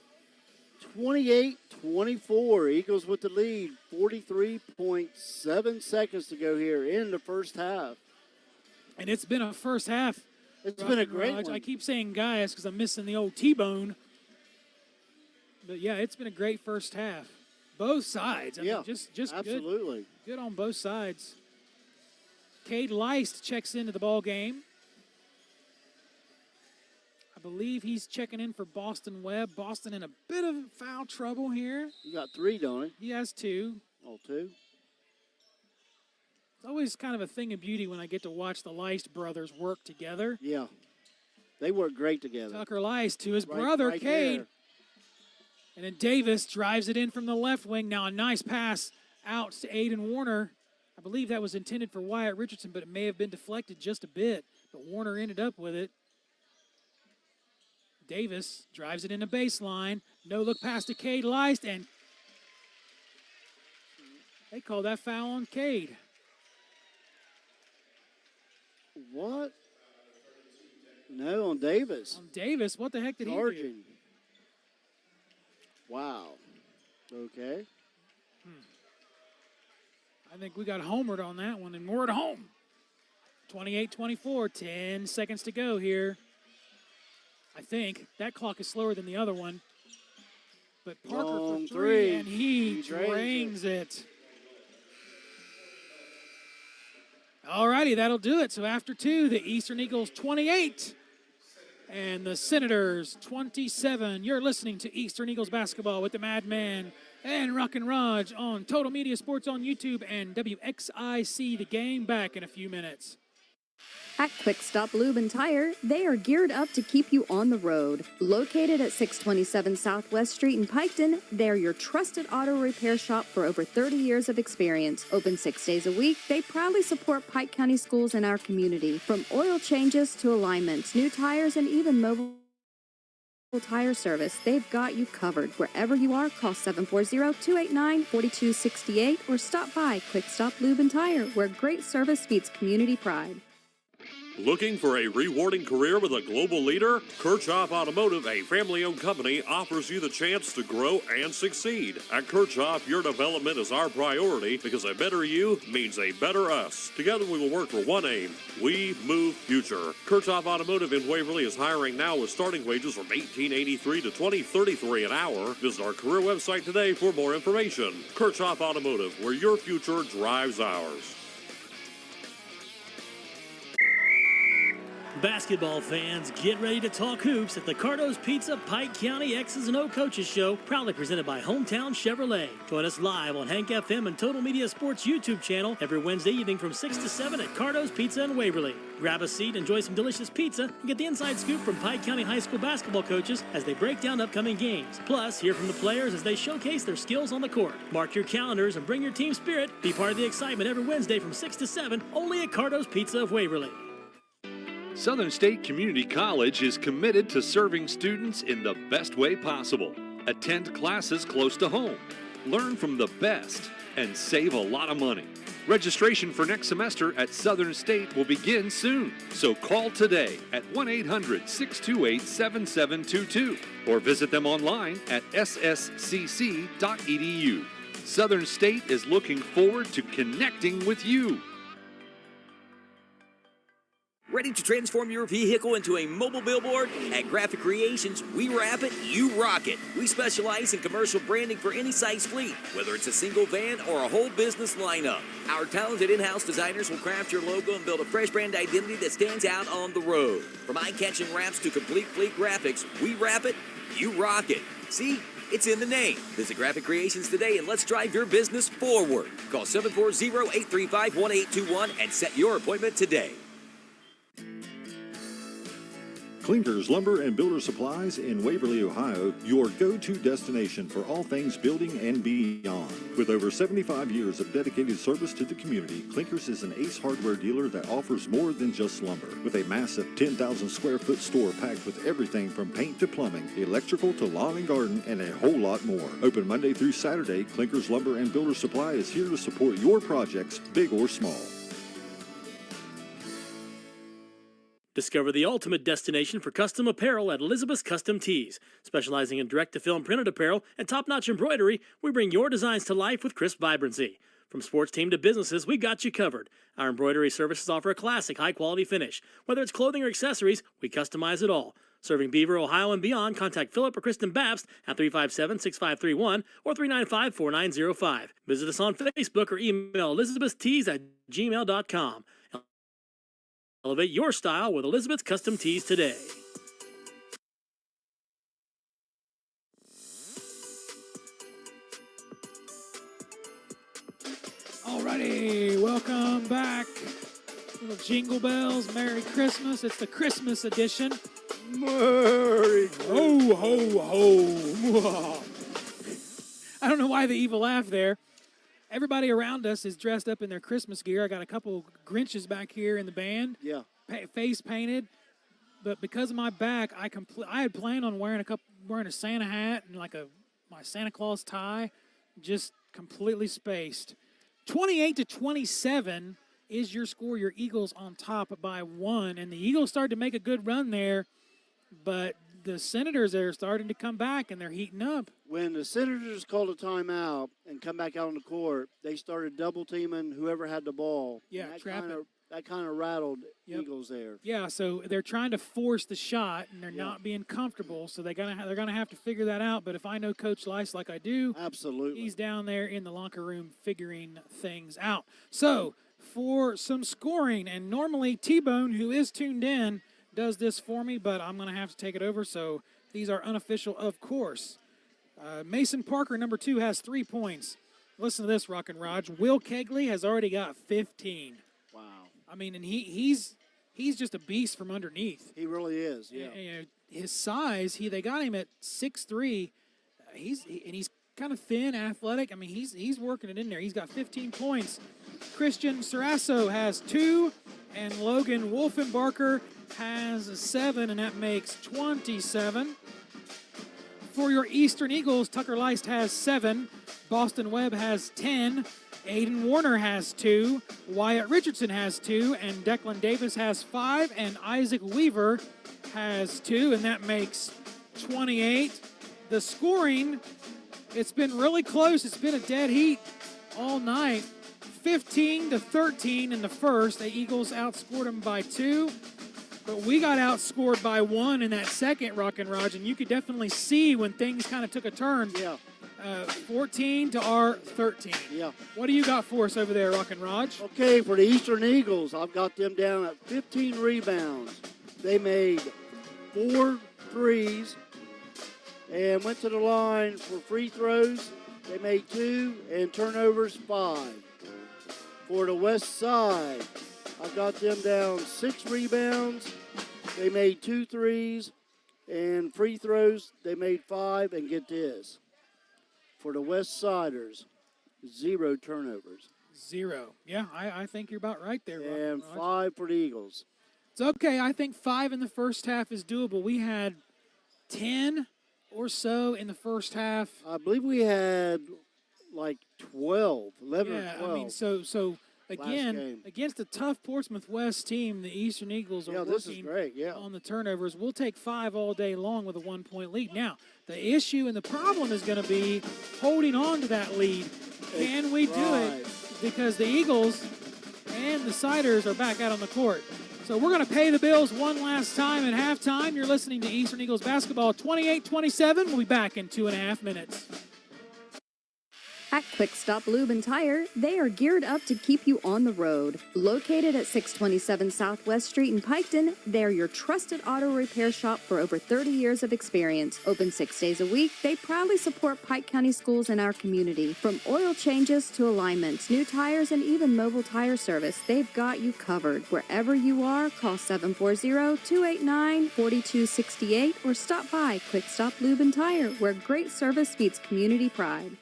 28-24. Eagles with the lead. 43.7 seconds to go here in the first half. And it's been a first half. It's been a great one. I keep saying Gaius because I'm missing the old T-bone. But, yeah, it's been a great first half. Both sides. I mean, just absolutely. Good on both sides. Cade Leist checks into the ball game. I believe he's checking in for Boston Webb. Boston in a bit of foul trouble here. You got 3, don't he? He has 2. Oh, 2. It's always kind of a thing of beauty when I get to watch the Leist brothers work together. Yeah. They work great together. Tucker Leist to his brother, Cade. There. And then Davis drives it in from the left wing. Now a nice pass out to Aiden Warner. I believe that was intended for Wyatt Richardson, but it may have been deflected just a bit. But Warner ended up with it. Davis drives it in the baseline. No look pass to Cade Leist, and They called that foul on Cade. What? No, on Davis. On Davis, what the heck did he do? Charging. Wow. Okay. I think we got homered on that one, and we're at home. 28-24, 10 seconds to go here. I think that clock is slower than the other one. But Parker Long for three, three. and he He drains drains it. All righty, that'll do it. So after two, the Eastern Eagles 28 and the Senators 27. You're listening to Eastern Eagles basketball with the Madman and Rock and Raj on Total Media Sports on YouTube and WXIC. The Game back in a few minutes. At Quick Stop Lube and Tire, they are geared up to keep you on the road. Located at 627 Southwest Street in Piketon, they're your trusted auto repair shop for over 30 years of experience. Open 6 days a week, they proudly support Pike County schools in our community. From oil changes to alignments, new tires, and even mobile tire service, they've got you covered. Wherever you are, call 740-289-4268 or stop by Quick Stop Lube and Tire, where great service meets community pride. Looking for a rewarding career with a global leader? Kirchhoff Automotive, a family-owned company, offers you the chance to grow and succeed. At Kirchhoff, your development is our priority because a better you means a better us. Together we will work for one aim. We move future. Kirchhoff Automotive in Waverly is hiring now with starting wages from $18.83 to $20.33 an hour. Visit our career website today for more information. Kirchhoff Automotive, where your future drives ours. Basketball fans, get ready to talk hoops at the Cardo's Pizza Pike County X's and O Coaches Show, proudly presented by Hometown Chevrolet. Join us live on Hank FM and Total Media Sports YouTube channel every Wednesday evening from 6 to 7 at Cardo's Pizza in Waverly. Grab a seat, enjoy some delicious pizza, and get the inside scoop from Pike County High School basketball coaches as they break down upcoming games. Plus, hear from the players as they showcase their skills on the court. Mark your calendars and bring your team spirit. Be part of the excitement every Wednesday from 6 to 7, only at Cardo's Pizza of Waverly. Southern State Community College is committed to serving students in the best way possible. Attend classes close to home, learn from the best, and save a lot of money. Registration for next semester at Southern State will begin soon, so call today at 1-800-628-7722 or visit them online at sscc.edu. Southern State is looking forward to connecting with you. Ready to transform your vehicle into a mobile billboard? At Graphic Creations, we wrap it, you rock it. We specialize in commercial branding for any size fleet, whether it's a single van or a whole business lineup. Our talented in-house designers will craft your logo and build a fresh brand identity that stands out on the road. From eye-catching wraps to complete fleet graphics, we wrap it, you rock it. See? It's in the name. Visit Graphic Creations today and let's drive your business forward. Call 740-835-1821 and set your appointment today. Clinkers Lumber and Builder Supplies in Waverly, Ohio, your go-to destination for all things building and beyond. With over 75 years of dedicated service to the community, Clinkers is an Ace Hardware dealer that offers more than just lumber. With a massive 10,000 square foot store packed with everything from paint to plumbing, electrical to lawn and garden, and a whole lot more. Open Monday through Saturday, Clinkers Lumber and Builder Supply is here to support your projects, big or small. Discover the ultimate destination for custom apparel at Elizabeth's Custom Tees. Specializing in direct-to-film printed apparel and top-notch embroidery, we bring your designs to life with crisp vibrancy. From sports team to businesses, we've got you covered. Our embroidery services offer a classic, high-quality finish. Whether it's clothing or accessories, we customize it all. Serving Beaver, Ohio, and beyond, contact Philip or Kristen Babst at 357-6531 or 395-4905. Visit us on Facebook or email elizabethstees@gmail.com. Elevate your style with Elizabeth's Custom Tees today. Alrighty, welcome back. Little jingle bells, Merry Christmas. It's the Christmas edition. Merry Ho, ho, ho. I don't know why the evil laugh there. Everybody around us is dressed up in their Christmas gear. I got a couple Grinches back here in the band. Yeah. Face painted. But because of my back, I had planned on wearing a Santa hat and my Santa Claus tie, just completely spaced. 28-27 is your score. Your Eagles on top by 1. And the Eagles started to make a good run there, but the Senators are starting to come back, and they're heating up. When the Senators called a timeout and come back out on the court, they started double-teaming whoever had the ball. Yeah, trapping. That kind of rattled Yep. Eagles there. Yeah, so they're trying to force the shot, and they're not being comfortable, so they're gonna have to figure that out. But if I know Coach Lice like I do, Absolutely. he's down there in the locker room figuring things out. So for some scoring, and normally T-Bone, who is tuned in, does this for me, but I'm going to have to take it over, so these are unofficial, of course. Mason Parker, number 2, has 3 points. Listen to this, Rock and Raj. Will Kegley has already got 15. Wow. I mean, and he's just a beast from underneath. He really is, yeah. And, his size, they got him at 6'3". He's kind of thin, athletic. I mean, he's working it in there. He's got 15 points. Christian Sarasso has 2, and Logan Wolfenbarker has 7, and that makes 27. For your Eastern Eagles, Tucker Leist has 7, Boston Webb has 10, Aiden Warner has 2, Wyatt Richardson has 2, and Declan Davis has 5, and Isaac Weaver has 2, and that makes 28. The scoring, it's been really close. It's been a dead heat all night. 15-13 in the first. The Eagles outscored them by 2. But we got outscored by 1 in that second, Rock and Raj, and you could definitely see when things kind of took a turn. Yeah. 14 to our 13. Yeah. What do you got for us over there, Rock and Raj? Okay, for the Eastern Eagles, I've got them down at 15 rebounds. They made 4 threes and went to the line for free throws. They made 2 and turnovers 5. For the West Side, I've got them down 6 rebounds. They made 2 threes and free throws. They made 5, and get this. For the West Siders, 0 turnovers. 0. Yeah, I think you're about right there, Rock And Raj. 5 for the Eagles. It's okay. I think 5 in the first half is doable. We had 10 or so in the first half. I believe we had like 11 or 12. I mean, so again, game. against a tough Portsmouth West team, the Eastern Eagles are this is working great, yeah. on the turnovers. We'll take 5 all day long with a 1-point lead. Now, the issue and the problem is going to be holding on to that lead. Can we do it? Because the Eagles and the Siders are back out on the court. So we're going to pay the bills one last time at halftime. You're listening to Eastern Eagles basketball 28-27. We'll be back in 2.5 minutes. At Quick Stop Lube and Tire, they are geared up to keep you on the road. Located at 627 Southwest Street in Piketon, they're your trusted auto repair shop for over 30 years of experience. Open 6 days a week, they proudly support Pike County schools in our community. From oil changes to alignments, new tires, and even mobile tire service, they've got you covered. Wherever you are, call 740-289-4268 or stop by Quick Stop Lube and Tire, where great service meets community pride.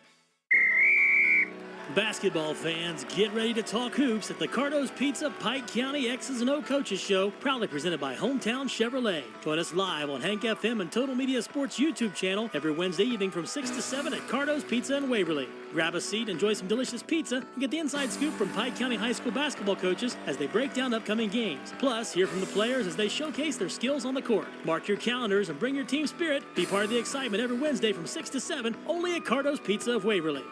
Basketball fans, get ready to talk hoops at the Cardo's Pizza Pike County X's and O Coaches Show, proudly presented by Hometown Chevrolet. Join us live on Hank FM and Total Media Sports YouTube channel every Wednesday evening from 6 to 7 at Cardo's Pizza in Waverly. Grab a seat, enjoy some delicious pizza, and get the inside scoop from Pike County High School basketball coaches as they break down upcoming games. Plus, hear from the players as they showcase their skills on the court. Mark your calendars and bring your team spirit. Be part of the excitement every Wednesday from 6 to 7, only at Cardo's Pizza of Waverly.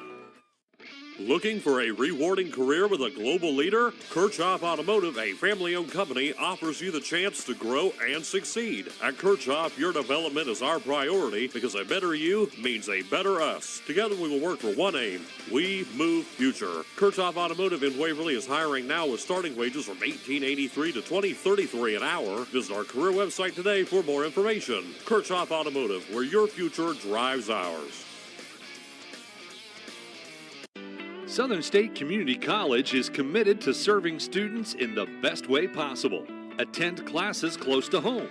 Looking for a rewarding career with a global leader? Kirchhoff Automotive, a family-owned company, offers you the chance to grow and succeed. At Kirchhoff, your development is our priority because a better you means a better us. Together we will work for one aim. We move future. Kirchhoff Automotive in Waverly is hiring now with starting wages from $18.83 to $20.33 an hour. Visit our career website today for more information. Kirchhoff Automotive, where your future drives ours. Southern State Community College is committed to serving students in the best way possible. Attend classes close to home,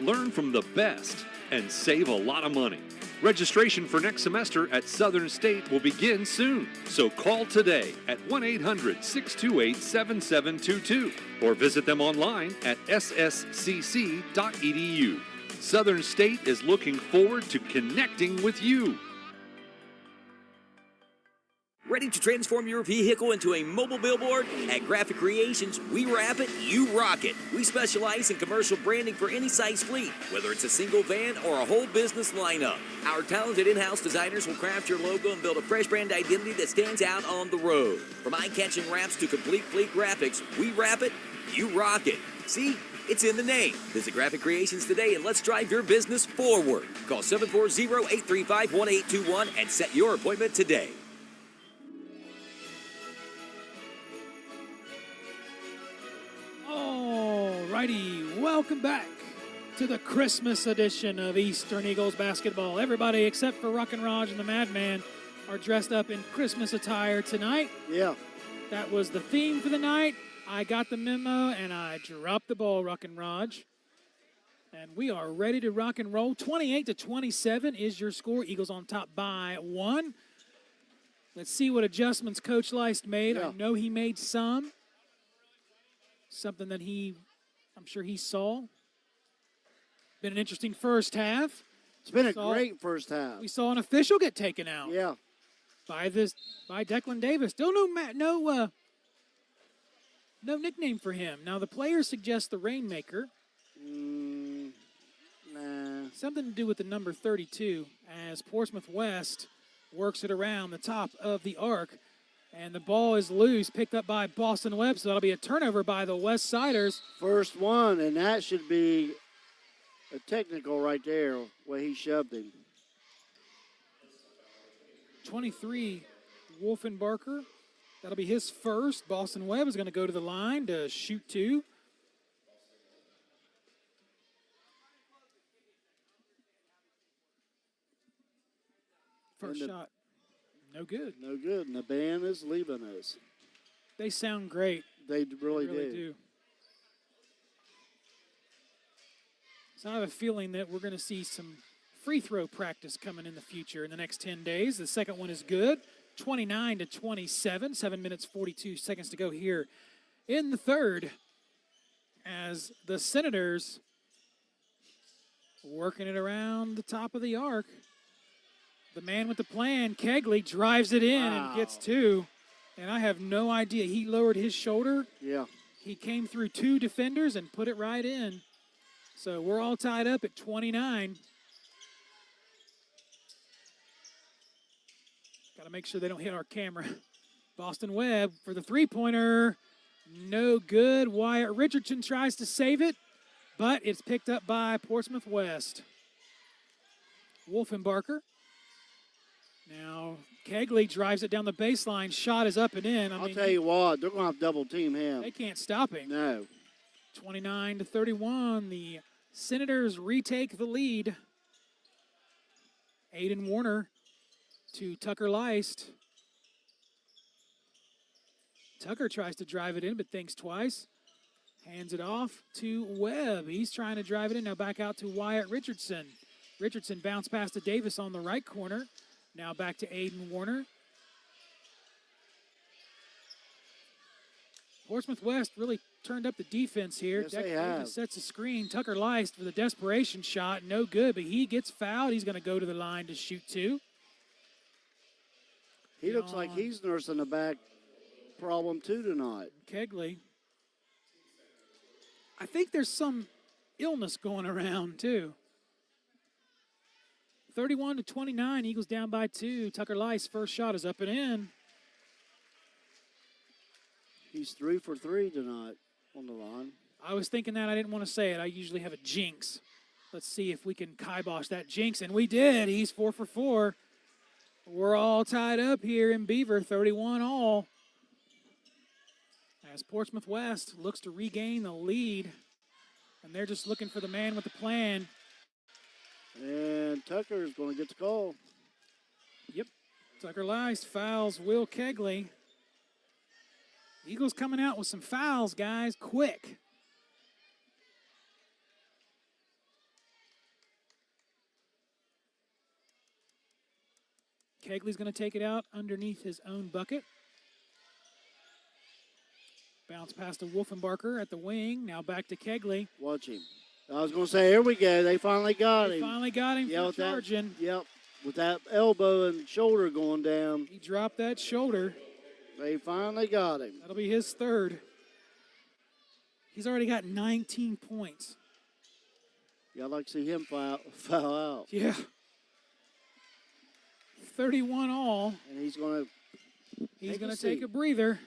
learn from the best, and save a lot of money. Registration for next semester at Southern State will begin soon, so call today at 1-800-628-7722 or visit them online at sscc.edu. Southern State is looking forward to connecting with you. Ready to transform your vehicle into a mobile billboard? At Graphic Creations, we wrap it, you rock it. We specialize in commercial branding for any size fleet, whether it's a single van or a whole business lineup. Our talented in-house designers will craft your logo and build a fresh brand identity that stands out on the road. From eye-catching wraps to complete fleet graphics, we wrap it, you rock it. See? It's in the name. Visit Graphic Creations today and let's drive your business forward. Call 740-835-1821 and set your appointment today. Alrighty, welcome back to the Christmas edition of Eastern Eagles basketball. Everybody except for Rock and Raj and the Madman are dressed up in Christmas attire tonight. Yeah. That was the theme for the night. I got the memo, and I dropped the ball, Rock and Raj. And we are ready to rock and roll. 28-27 is your score. Eagles on top by 1. Let's see what adjustments Coach Leist made. Yeah. I know he made some. Something that I'm sure he saw. Been an interesting first half. It's been a great first half. We saw an official get taken out. Yeah. By Declan Davis. Still no nickname for him. Now, the players suggest the Rainmaker. Nah. Something to do with the number 32 as Portsmouth West works it around the top of the arc. And the ball is loose, picked up by Boston Webb, so that'll be a turnover by the West Siders. First one, and that should be a technical right there where he shoved him. 23, Wolfenbarker. That'll be his first. Boston Webb is going to go to the line to shoot 2. First shot, no good. No good, and the band is leaving us. They sound great. They really do. So I have a feeling that we're going to see some free throw practice coming in the future in the next 10 days. The second one is good. 29-27, 7 minutes, 42 seconds to go here in the third as the Senators working it around the top of the arc. The man with the plan, Kegley, drives it in and gets 2. And I have no idea. He lowered his shoulder. Yeah. He came through 2 defenders and put it right in. So we're all tied up at 29. Got to make sure they don't hit our camera. Boston Webb for the three-pointer. No good. Wyatt Richardson tries to save it, but it's picked up by Portsmouth West. Wolfenbarker. Now, Kegley drives it down the baseline. Shot is up and in. I'll tell you what, they're going to have double team him. They can't stop him. No. 29-31. The Senators retake the lead. Aiden Warner to Tucker Leist. Tucker tries to drive it in, but thinks twice. Hands it off to Webb. He's trying to drive it in. Now back out to Wyatt Richardson. Richardson bounced past to Davis on the right corner. Now back to Aiden Warner. Portsmouth West really turned up the defense here. Yes, they have. Davis sets a screen. Tucker Leist for the desperation shot. No good, but he gets fouled. He's going to go to the line to shoot 2. He looks like he's nursing a back problem too tonight. Kegley. I think there's some illness going around too. 31-29, Eagles down by 2. Tucker Leist first shot is up and in. He's 3 for 3 tonight on the line. I was thinking that. I didn't want to say it. I usually have a jinx. Let's see if we can kibosh that jinx, and we did. He's 4 for 4. We're all tied up here in Beaver, 31 all. As Portsmouth West looks to regain the lead, and they're just looking for the man with the plan. And Tucker is going to get the call. Yep. Tucker Leist fouls Will Kegley. Eagles coming out with some fouls, guys, quick. Kegley's going to take it out underneath his own bucket. Bounce past to Wolfenbarker at the wing. Now back to Kegley. Watch him. I was going to say, here we go. They finally got him. Finally got him for with charging. Yep. With that elbow and shoulder going down, He dropped that shoulder. they finally got him. That'll be his third. He's already got 19 points. Yeah, I'd like to see him foul out. Yeah. 31 all. And he's going to He's going to seat. take a breather.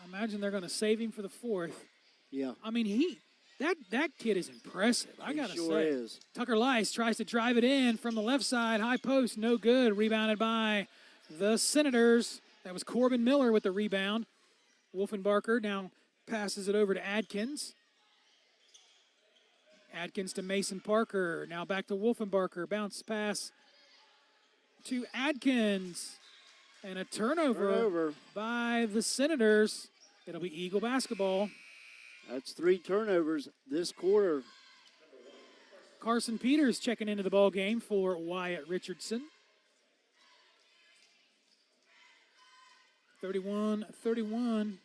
I imagine they're going to save him for the fourth. Yeah. I mean, that kid is impressive. I He got to sure say. is. Tucker Lice tries to drive it in from the left side. High post, no good. Rebounded by the Senators. That was Corbin Miller with the rebound. Wolfenbarker now passes it over to Adkins. Adkins to Mason Parker. Now back to Wolfenbarker. Bounce pass to Adkins. And a turnover by the Senators. It'll be Eagle basketball. That's 3 turnovers this quarter. Carson Peters checking into the ball game for Wyatt Richardson. 31-31.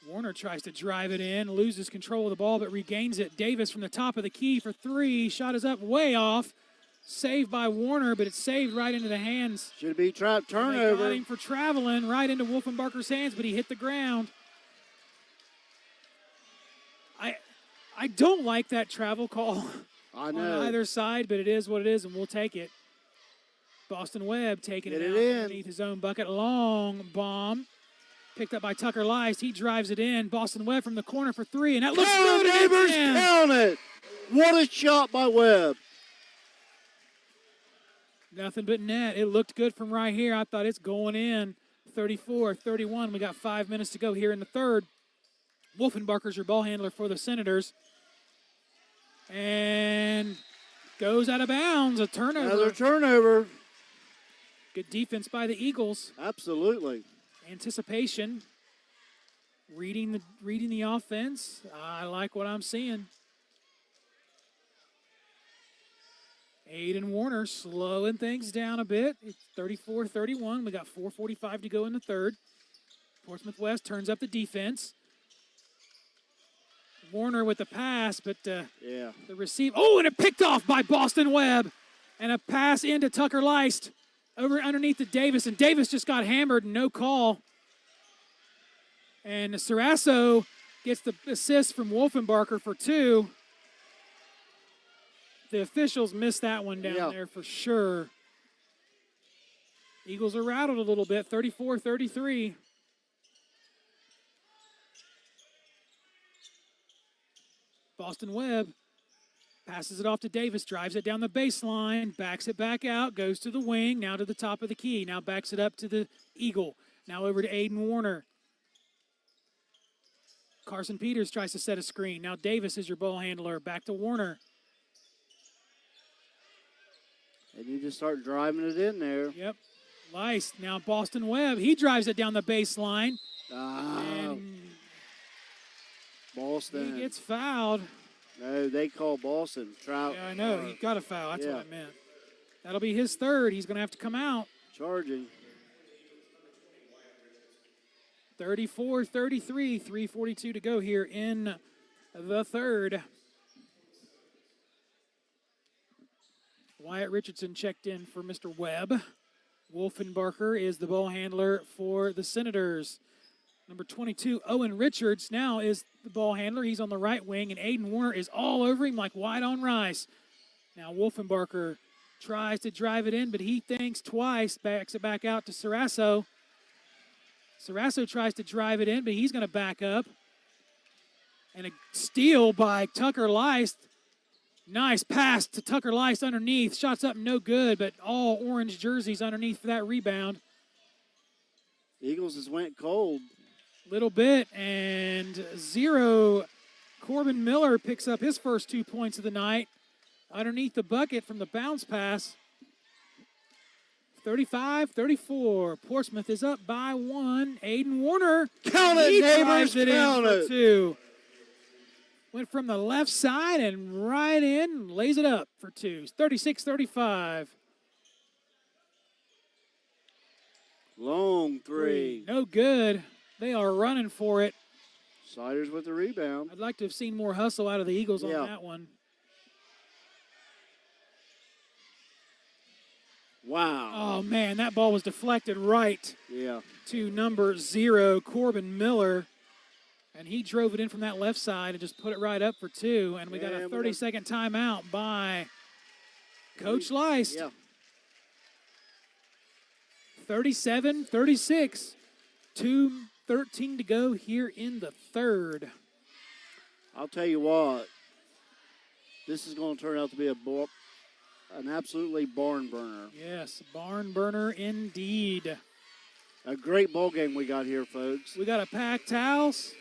Warner tries to drive it in, loses control of the ball, but regains it. Davis from the top of the key for 3. Shot is up, way off. Saved by Warner, but it's saved right into the hands. Should be trapped They got turnover. him for traveling right into Wolfenbarker's hands, but he hit the ground. I don't like that travel call I on know. either side, but it is what it is, and we'll take it. Boston Webb taking Get it it out in. underneath his own bucket. Long bomb. Picked up by Tucker Lice. He drives it in. Boston Webb from the corner for 3, and that looks Count good. it, neighbors, in. count it. What a shot by Webb. Nothing but net. It looked good from right here. I thought it's going in. 34-31. We got 5 minutes to go here in the third. Wolfenbarker's your ball handler for the Senators. And goes out of bounds. A turnover. Another turnover. Good defense by the Eagles. Absolutely. Anticipation. Reading the offense. I like what I'm seeing. Aiden Warner slowing things down a bit. It's 34-31. We got 4:45 to go in the third. Portsmouth West turns up the defense. Warner with the pass, but the receive. Oh, and it picked off by Boston Webb. And a pass into Tucker Leist over underneath to Davis. And Davis just got hammered and no call. And Sarasso gets the assist from Wolfenbarker for 2. The officials missed that one down there for sure. Eagles are rattled a little bit, 34-33. Boston Webb passes it off to Davis, drives it down the baseline, backs it back out, goes to the wing, now to the top of the key, now backs it up to the Eagle, now over to Aiden Warner. Carson Peters tries to set a screen. Now Davis is your ball handler, back to Warner. And you just start driving it in there. Yep. Lice. Now Boston Webb. He drives it down the baseline. Boston. He gets fouled. No, they call Boston. Yeah, I know. He got a foul. That's what I meant. That'll be his third. He's going to have to come out. Charging. 34-33. 3:42 to go here in the third. Wyatt Richardson checked in for Mr. Webb. Wolfenbarker is the ball handler for the Senators. Number 22, Owen Richards, now is the ball handler. He's on the right wing, and Aiden Warner is all over him like white on rice. Now Wolfenbarker tries to drive it in, but he thinks twice, backs it back out to Sarasso. Sarasso tries to drive it in, but he's going to back up. And a steal by Tucker Leist. Nice pass to Tucker Leist underneath. Shots up no good, but all orange jerseys underneath for that rebound. Eagles just went cold. Little bit, and 0. Corbin Miller picks up his first 2 points of the night underneath the bucket from the bounce pass. 35-34. Portsmouth is up by 1. Aiden Warner. Count it, he neighbors, drives it count in for it. 2. Went from the left side and right in, lays it up for 2. 36-35. Long three. No good. They are running for it. Siders with the rebound. I'd like to have seen more hustle out of the Eagles Yeah. on that one. Wow. Oh, man, that ball was deflected right Yeah. to number 0, Corbin Miller. And he drove it in from that left side and just put it right up for 2. And we got a 30-second timeout by Coach Leist. Yeah. 37-36. 2:13 to go here in the third. I'll tell you what. This is going to turn out to be an absolutely barn burner. Yes, barn burner indeed. A great ball game we got here, folks. We got a packed house.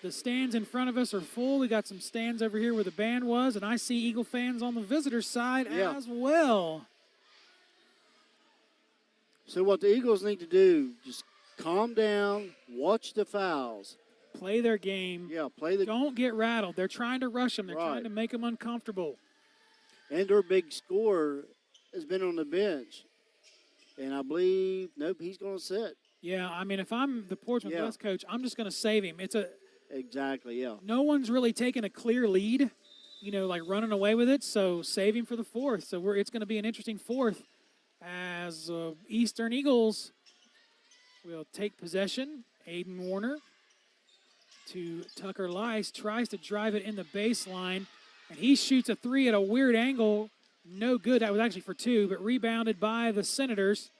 The stands in front of us are full. We got some stands over here where the band was, and I see Eagle fans on the visitor side as well. So what the Eagles need to do, just calm down, watch the fouls. Play their game. Yeah, Don't get rattled. They're trying to rush them. They're Right. trying to make them uncomfortable. And their big scorer has been on the bench. And I believe, nope, he's going to sit. Yeah, I mean, if I'm the Portsmouth West coach, I'm just going to save him. Exactly, yeah. No one's really taken a clear lead, like running away with it, so save him for the fourth. So it's going to be an interesting fourth as Eastern Eagles will take possession. Aiden Warner to Tucker Leist, tries to drive it in the baseline, and he shoots a 3 at a weird angle. No good. That was actually for 2, but rebounded by the Senators.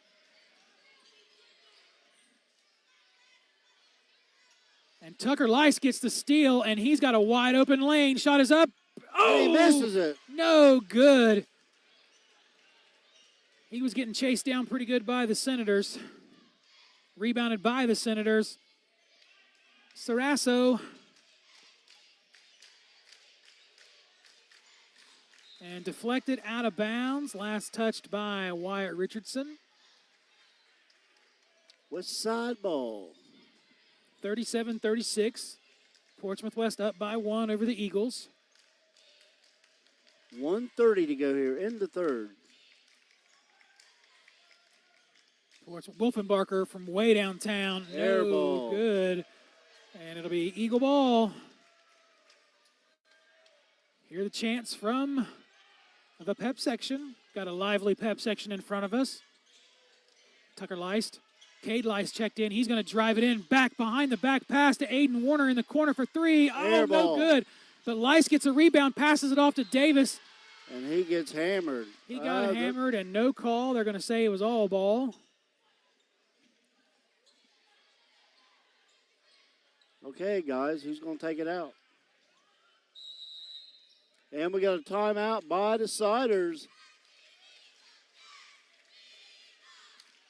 And Tucker Leist gets the steal, and he's got a wide open lane. Shot is up. Oh, he misses it. No good. He was getting chased down pretty good by the Senators. Rebounded by the Senators. Sarasso. And deflected out of bounds. Last touched by Wyatt Richardson. West side ball. 37-36. Portsmouth West up by 1 over the Eagles. 1:30 to go here in the third. Wolfenbarker from way downtown. Air No ball. good. And it'll be Eagle ball. Hear the chants from the pep section. Got a lively pep section in front of us. Tucker Leist. Cade Leist checked in. He's going to drive it in. Back behind the back pass to Aiden Warner in the corner for 3. Air Oh, ball. no good. But Leist gets a rebound, passes it off to Davis. And he gets hammered. He got hammered and no call. They're going to say it was all ball. Okay, guys, who's going to take it out? And we got a timeout by the Siders.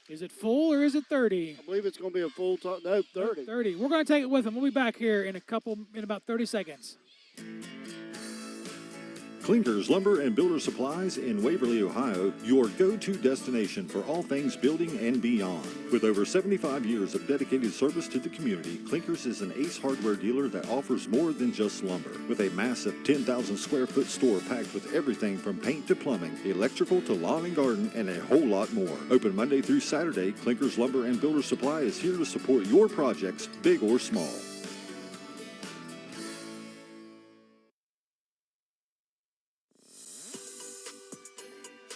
Is it full or is it 30? I believe it's going to be a full time. No, 30. 30. We're going to take it with them. We'll be back here in about 30 seconds. Clinkers Lumber and Builder Supplies in Waverly, Ohio, your go-to destination for all things building and beyond. With over 75 years of dedicated service to the community, Clinkers is an ace hardware dealer that offers more than just lumber. With a massive 10,000 square foot store packed with everything from paint to plumbing, electrical to lawn and garden, and a whole lot more. Open Monday through Saturday, Clinkers Lumber and Builder Supply is here to support your projects, big or small.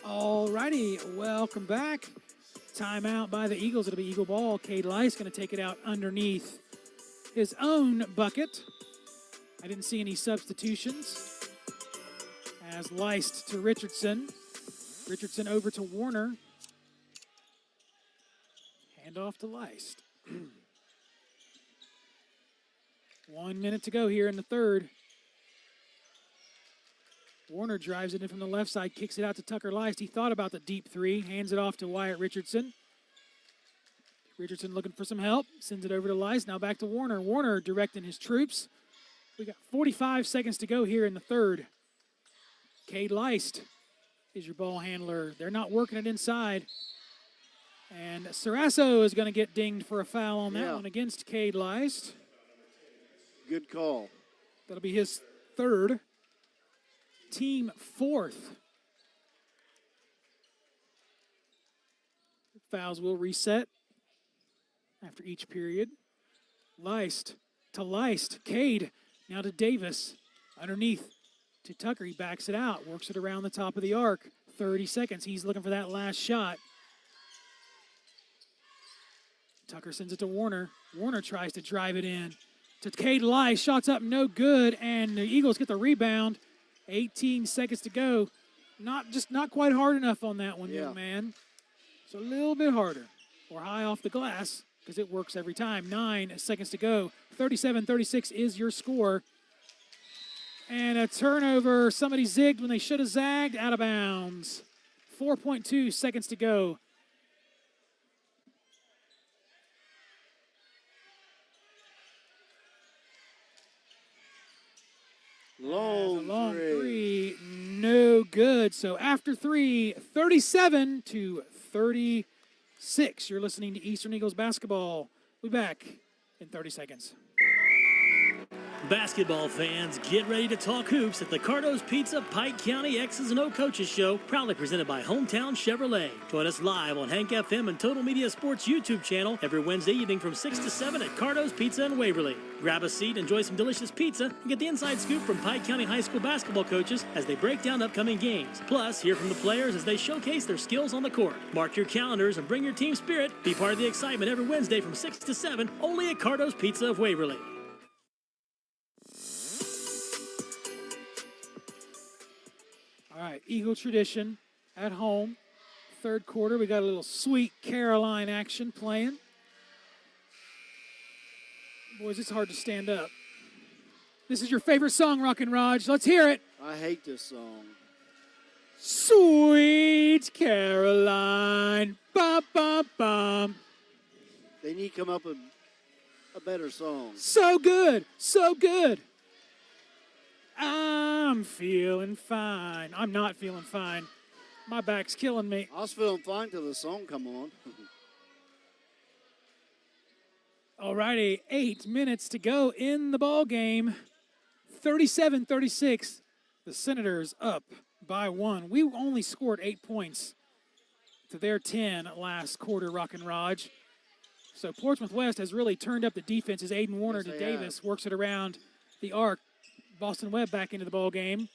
Alrighty, welcome back. Timeout by the Eagles. It'll be Eagle ball. Cade Leist going to take it out underneath his own bucket. I didn't see any substitutions. As Leist to Richardson. Richardson over to Warner. Hand off to Leist. 1 minute to go here in the third. Warner drives it in from the left side, kicks it out to Tucker Leist. He thought about the deep 3, hands it off to Wyatt Richardson. Richardson looking for some help, sends it over to Leist. Now back to Warner. Warner directing his troops. We got 45 seconds to go here in the third. Cade Leist is your ball handler. They're not working it inside. And Sarasso is going to get dinged for a foul on that one against Cade Leist. Good call. That'll be his third. Team fourth. Fouls will reset after each period. Leist to Leist. Cade now to Davis. Underneath to Tucker. He backs it out. Works it around the top of the arc. 30 seconds. He's looking for that last shot. Tucker sends it to Warner. Warner tries to drive it in. To Cade Leist. Shots up, no good. And the Eagles get the rebound. 18 seconds to go. Not quite hard enough on that one, young man. It's a little bit harder. Or high off the glass, because it works every time. 9 seconds to go. 37-36 is your score. And a turnover. Somebody zigged when they should have zagged. Out of bounds. 4.2 seconds to go. Long three. No good. So after three, 37-36. You're listening to Eastern Eagles basketball. We'll be back in 30 seconds. Basketball fans, get ready to talk hoops at the Cardo's Pizza Pike County X's and O Coaches Show, proudly presented by Hometown Chevrolet. Join us live on Hank FM and Total Media Sports YouTube channel every Wednesday evening from 6 to 7 at Cardo's Pizza in Waverly. Grab a seat, enjoy some delicious pizza, and get the inside scoop from Pike County High School basketball coaches as they break down upcoming games. Plus, hear from the players as they showcase their skills on the court. Mark your calendars and bring your team spirit. Be part of the excitement every Wednesday from 6 to 7, only at Cardo's Pizza of Waverly. All right, Eagle tradition at home. Third quarter, we got a little Sweet Caroline action playing. Boys, it's hard to stand up. This is your favorite song, Rockin' Raj. Let's hear it. I hate this song. Sweet Caroline. Bum, bum, bum. They need to come up with a better song. So good. So good. I'm feeling fine. I'm not feeling fine. My back's killing me. I was feeling fine till the song come on. All righty, 8 minutes to go in the ball game. 37-36. The Senators up by 1. We only scored 8 points to their 10 last quarter, Rockin' Raj. So Portsmouth West has really turned up the defense as Aiden Warner to Davis works it around the arc. Boston Webb back into the ball game.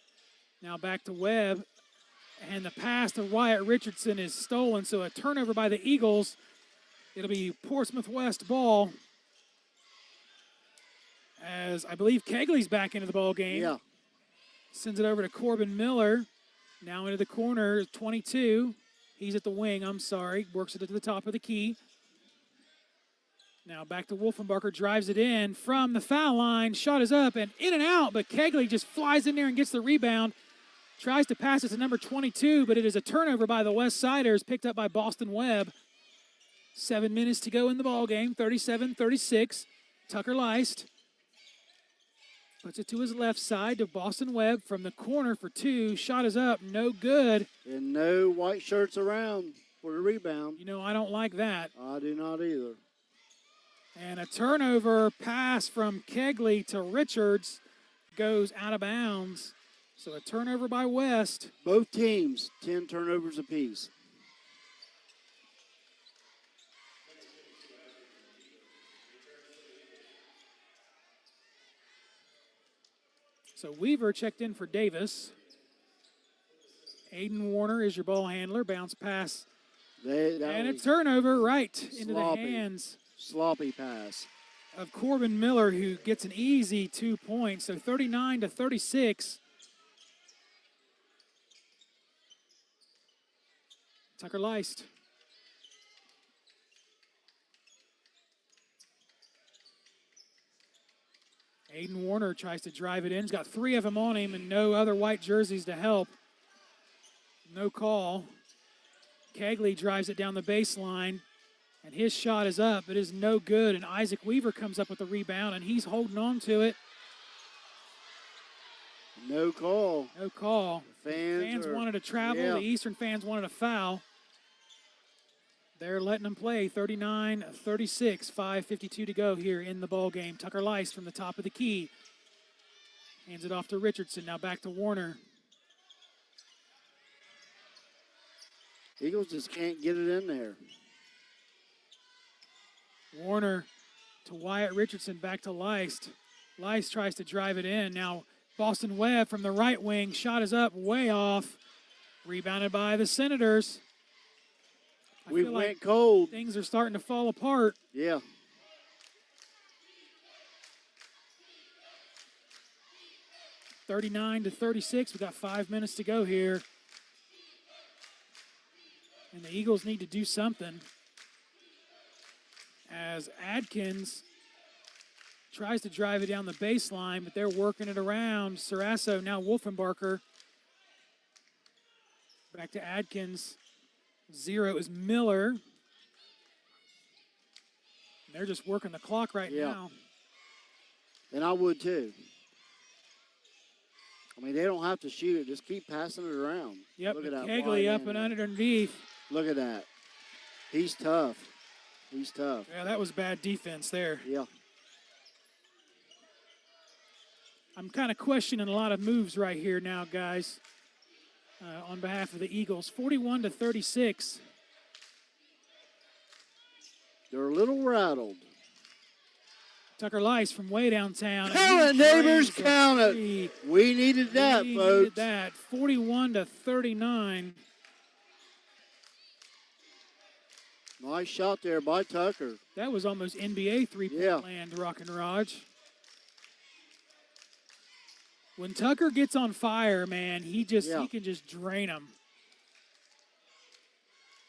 Now back to Webb. And the pass to Wyatt Richardson is stolen, so a turnover by the Eagles. It'll be Portsmouth West ball. As I believe Kegley's back into the ball game. Yeah. Sends it over to Corbin Miller. Now into the corner, 22. He's at the wing, I'm sorry. Works it to the top of the key. Now back to Wolfenbarker, drives it in from the foul line. Shot is up and in and out, but Kegley just flies in there and gets the rebound. Tries to pass it to number 22, but it is a turnover by the West Siders, picked up by Boston Webb. 7 minutes to go in the ball game, 37-36. Tucker Leist puts it to his left side to Boston Webb from the corner for 2. Shot is up, no good. And no white shirts around for the rebound. You know, I don't like that. I do not either. And a turnover pass from Kegley to Richards goes out of bounds. So a turnover by West. Both teams, 10 turnovers apiece. So Weaver checked in for Davis. Aiden Warner is your ball handler. Bounce pass. And a turnover right into the hands. Sloppy pass. Of Corbin Miller, who gets an easy 2 points. So 39-36. Tucker Leist. Aiden Warner tries to drive it in. He's got 3 of them on him and no other white jerseys to help. No call. Kegley drives it down the baseline, and his shot is up. It is no good, and Isaac Weaver comes up with the rebound, and he's holding on to it. No call. No call. The fans wanted to travel. Yeah. The Eastern fans wanted a foul. They're letting them play 39-36, 5:52 to go here in the ball game. Tucker Leist from the top of the key. Hands it off to Richardson. Now back to Warner. Eagles just can't get it in there. Warner to Wyatt Richardson, back to Leist. Leist tries to drive it in. Now Boston Webb from the right wing. Shot is up, way off. Rebounded by the Senators. We feel went like cold. things are starting to fall apart. Yeah. (39-36). We got 5 minutes to go here. And the Eagles need to do something. As Adkins tries to drive it down the baseline, but they're working it around. Sarasso, now Wolfenbarker. Back to Adkins. 0 is Miller. They're just working the clock right now. And I would too. I mean, they don't have to shoot it. Just keep passing it around. Yep, Look at that. Kegley up and underneath. Look at that. He's tough. He's tough. Yeah, that was bad defense there. Yeah. I'm kind of questioning a lot of moves right here now, guys, on behalf of the Eagles. 41-36. They're a little rattled. Tucker Lice from way downtown. Count it, neighbors, count it. We needed that, we folks. Needed that. 41-39. Nice shot there by Tucker. That was almost NBA three-point land, Rock and Raj. When Tucker gets on fire, man, he can just drain them.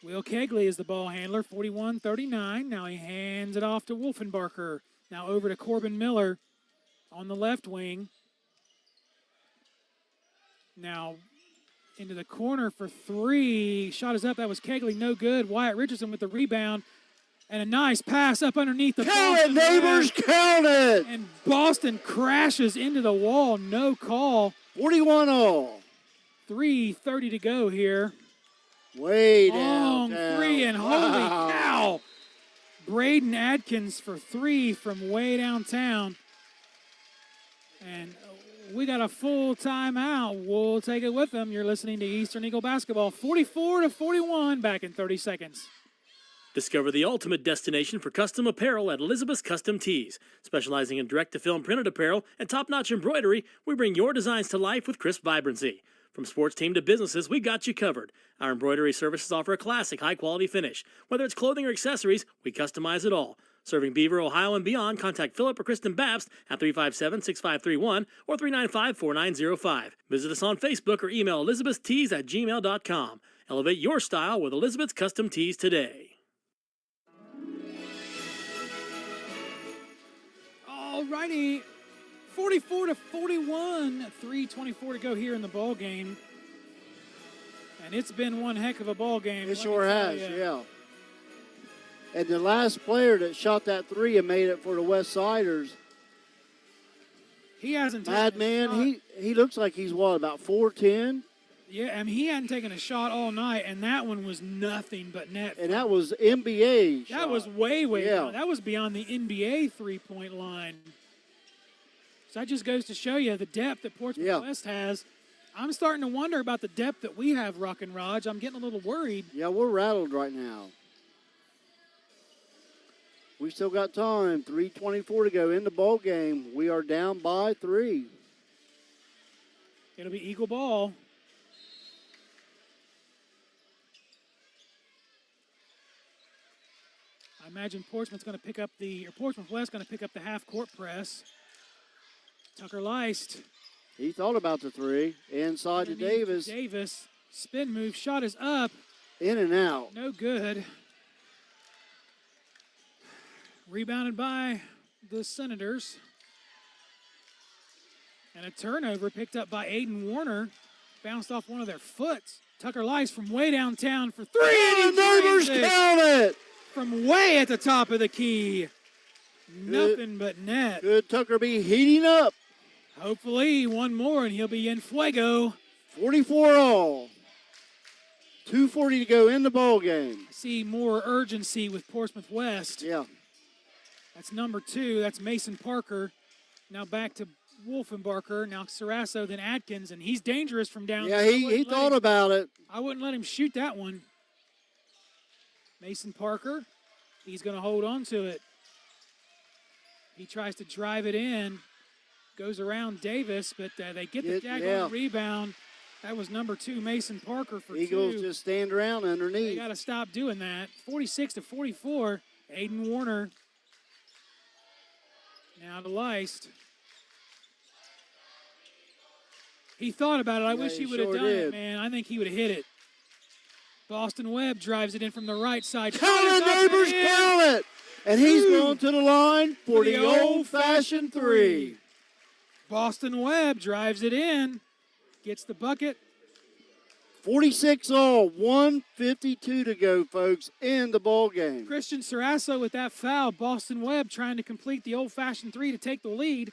Will Kegley is the ball handler, 41-39. Now he hands it off to Wolfenbarker. Now over to Corbin Miller on the left wing. Now into the corner for 3. Shot is up. That was Kegley. No good. Wyatt Richardson with the rebound. And a nice pass up underneath the Count it, neighbors. Count it. And Boston crashes into the wall. No call. 41 all. 3:30 to go here. Way Long downtown. 3, and holy cow. Braden Adkins for 3 from way downtown. And we got a full timeout. We'll take it with them. You're listening to Eastern Eagle Basketball. 44-41, back in 30 seconds. Discover the ultimate destination for custom apparel at Elizabeth's Custom Tees. Specializing in direct-to-film printed apparel and top-notch embroidery, we bring your designs to life with crisp vibrancy. From sports team to businesses, we got you covered. Our embroidery services offer a classic, high-quality finish. Whether it's clothing or accessories, we customize it all. Serving Beaver, Ohio, and beyond, contact Philip or Kristen Babst at 357-6531 or 395-4905. Visit us on Facebook or email elizabethstees@gmail.com. Elevate your style with Elizabeth's Custom Tees today. All righty. 44-41, 3:24 to go here in the ball game. And it's been one heck of a ball game. It sure has, yeah. And the last player that shot that 3 and made it for the West Siders, he hasn't taken a Madman, shot. he looks like he's, about 4'10"? Yeah, I mean, he hadn't taken a shot all night, and that one was nothing but net. And that was NBA shot. That was way Yeah. beyond. That was beyond the NBA three-point line. So that just goes to show you the depth that Portsmouth West has. I'm starting to wonder about the depth that we have, Rock and Raj. I'm getting a little worried. Yeah, we're rattled right now. We still got time. 3:24 to go in the ball game. We are down by 3. It'll be Eagle ball. I imagine Portsmouth West going to pick up the half-court press. Tucker Leist. He thought about the 3. Inside to Davis. Davis. Spin move. Shot is up. In and out. No good. Rebounded by the Senators. And a turnover picked up by Aiden Warner. Bounced off one of their foots. Tucker Leist from way downtown for 3. And neighbors, count it! From way at the top of the key. Nothing but net. Could Tucker be heating up? Hopefully one more and he'll be in fuego. 44 all. 2:40 to go in the ball game. I see more urgency with Portsmouth West. Yeah. That's number 2. That's Mason Parker. Now back to Wolfenbarker. Now Sarasso, then Adkins, and he's dangerous from down Yeah, there. he thought about it. I wouldn't let him shoot that one. Mason Parker, he's going to hold on to it. He tries to drive it in, goes around Davis, but they get the daggone rebound. That was number 2, Mason Parker for Eagles 2. just stand around underneath. They got to stop doing that. 46-44. Aiden Warner. Now to Leist. He thought about it. I wish he would have done it, man. I think he would have hit it. Boston Webb drives it in from the right side. Count it, neighbors, count it! And he's going to the line for the old-fashioned 3. Boston Webb drives it in. Gets the bucket. 46 all, 1:52 to go, folks, in the ball game. Christian Sarasso with that foul. Boston Webb trying to complete the old-fashioned 3 to take the lead.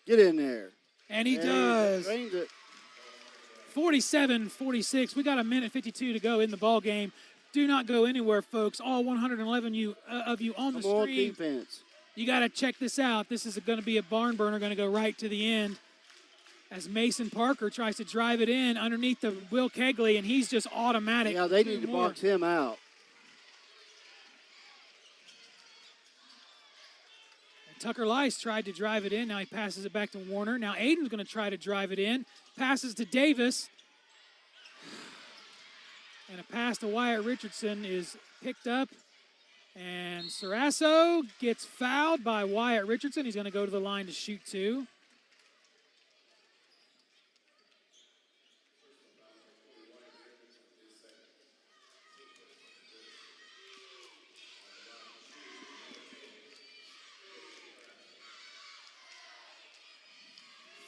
Get in there. And he does. Drains it. 47-46. We got a minute 52 to go in the ball game. Do not go anywhere, folks. All 111 of you on the Come on, stream. defense. You got to check this out. This is going to be a barn burner, going to go right to the end as Mason Parker tries to drive it in underneath the Will Kegley, and he's just automatic. Yeah, they need to box him out. And Tucker Leist tried to drive it in. Now he passes it back to Warner. Now Aiden's going to try to drive it in. Passes to Davis. And a pass to Wyatt Richardson is picked up. And Sarasso gets fouled by Wyatt Richardson. He's going to go to the line to shoot 2.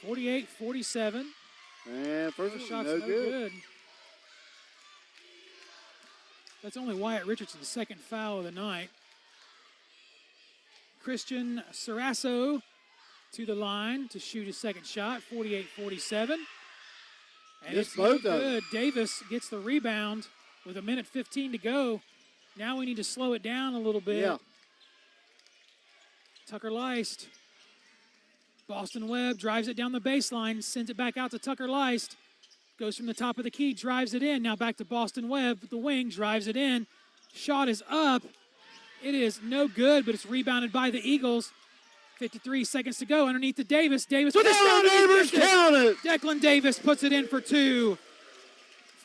.48-47. And first shot's no good. That's only Wyatt Richardson's second foul of the night. Christian Sarasso to the line to shoot his second shot, 48-47. And it's no good. Davis gets the rebound with a minute 15 to go. Now we need to slow it down a little bit. Yeah. Tucker Leist. Boston Webb drives it down the baseline, sends it back out to Tucker Leist. Goes from the top of the key, drives it in. Now back to Boston Webb with the wing, drives it in. Shot is up. It is no good, but it's rebounded by the Eagles. 53 seconds to go underneath to Davis. Davis with a shot. Neighbors, count it. Declan Davis puts it in for 2.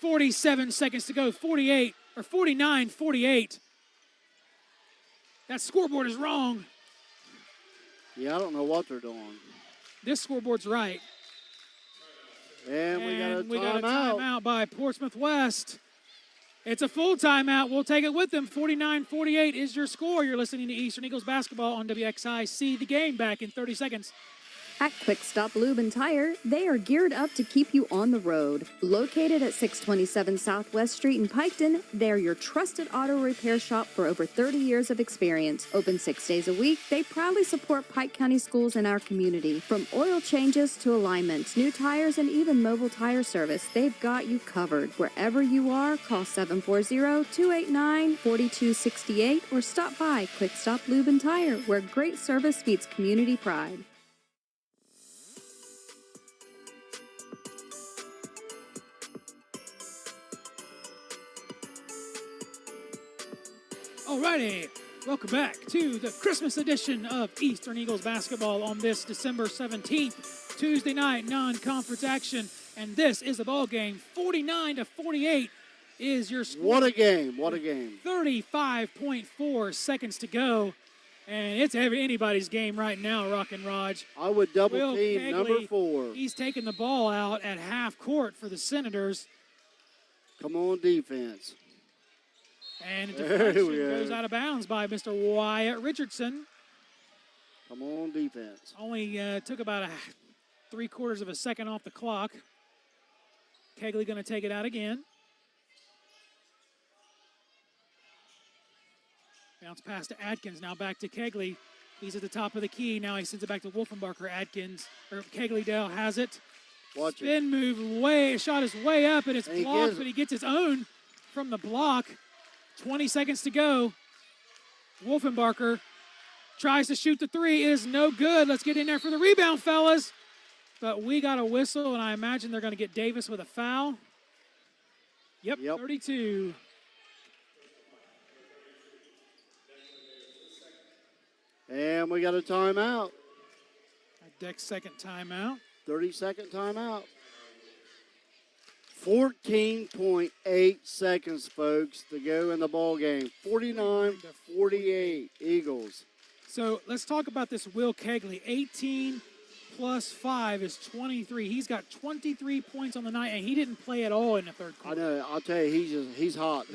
47 seconds to go. 49-48. That scoreboard is wrong. Yeah, I don't know what they're doing. This scoreboard's right. And we got a timeout by Portsmouth West. It's a full timeout. We'll take it with them. 49-48 is your score. You're listening to Eastern Eagles basketball on WXIC. The game back in 30 seconds. At Quick Stop Lube and Tire, they are geared up to keep you on the road. Located at 627 Southwest Street in Piketon, they are your trusted auto repair shop for over 30 years of experience. Open 6 days a week, they proudly support Pike County schools in our community. From oil changes to alignments, new tires, and even mobile tire service, they've got you covered. Wherever you are, call 740-289-4268 or stop by Quick Stop Lube and Tire, where great service meets community pride. Alrighty, welcome back to the Christmas edition of Eastern Eagles basketball on this December 17th, Tuesday night non-conference action, and this is the ball game. 49-48 is your score. What a game! What a game! 35.4 seconds to go, and it's anybody's game right now. Rock and Raj. I would double Will team Kegley, number 4. He's taking the ball out at half court for the Senators. Come on, defense. And a deflection goes out of bounds by Mr. Wyatt Richardson. Come on, defense. Only took about 3/4 of a second off the clock. Kegley going to take it out again. Bounce pass to Atkins. Now back to Kegley. He's at the top of the key. Now he sends it back to Wolfenbarker. Kegley Dale has it. Spin move shot is way up and it's blocked, but he gets his own from the block. 20 seconds to go. Wolfenbarker tries to shoot the 3. It is no good. Let's get in there for the rebound, fellas. But we got a whistle, and I imagine they're going to get Davis with a foul. Yep. 32. And we got a timeout. A deck second timeout. 30-second timeout. 14.8 seconds, folks, to go in the ball game. 49-48 Eagles. So let's talk about this Will Kegley. 18 plus 5 is 23. He's got 23 points on the night, and he didn't play at all in the third I quarter. know. I'll tell you, he's hot.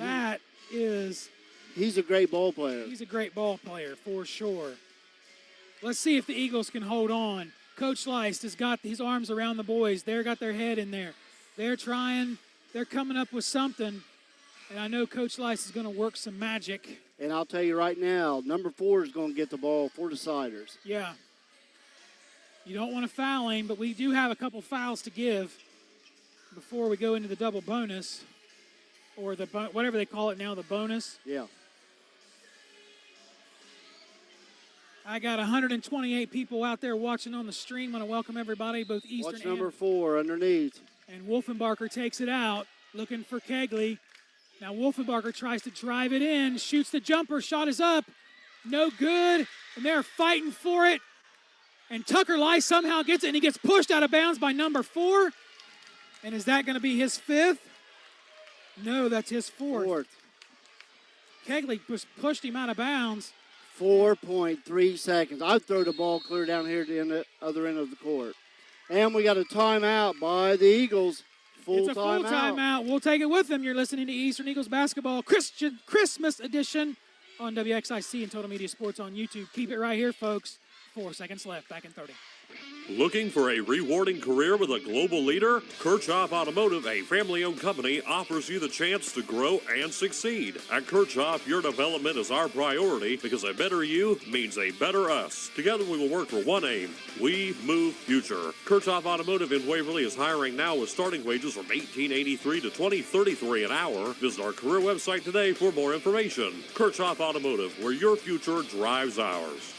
He's a great ball player. He's a great ball player for sure. Let's see if the Eagles can hold on. Coach Leist has got his arms around the boys. They've got their head in there. They're trying. They're coming up with something. And I know Coach Leist is going to work some magic. And I'll tell you right now, number 4 is going to get the ball for the Siders. Yeah. You don't want to foul him, but we do have a couple fouls to give before we go into the double bonus. Or the whatever they call it now, the bonus. Yeah. I got 128 people out there watching on the stream. I want to welcome everybody, both Eastern Watch number 4 underneath. And Wolfenbarger takes it out, looking for Kegley. Now Wolfenbarger tries to drive it in, shoots the jumper, shot is up. No good, and they're fighting for it. And Tucker Leist somehow gets it, and he gets pushed out of bounds by number 4. And is that going to be his 5th? No, that's his 4th. Kegley pushed him out of bounds. 4.3 seconds. I'd throw the ball clear down here to the other end of the court. And we got a timeout by the Eagles. It's a full timeout. We'll take it with them. You're listening to Eastern Eagles Basketball Christmas edition on WXIC and Total Media Sports on YouTube. Keep it right here, folks. 4 seconds left. Back in 30. Looking for a rewarding career with a global leader? Kirchhoff Automotive, a family-owned company, offers you the chance to grow and succeed. At Kirchhoff, your development is our priority because a better you means a better us. Together we will work for one aim. We move future. Kirchhoff Automotive in Waverly is hiring now with starting wages from $18.83 to $20.33 an hour. Visit our career website today for more information. Kirchhoff Automotive, where your future drives ours.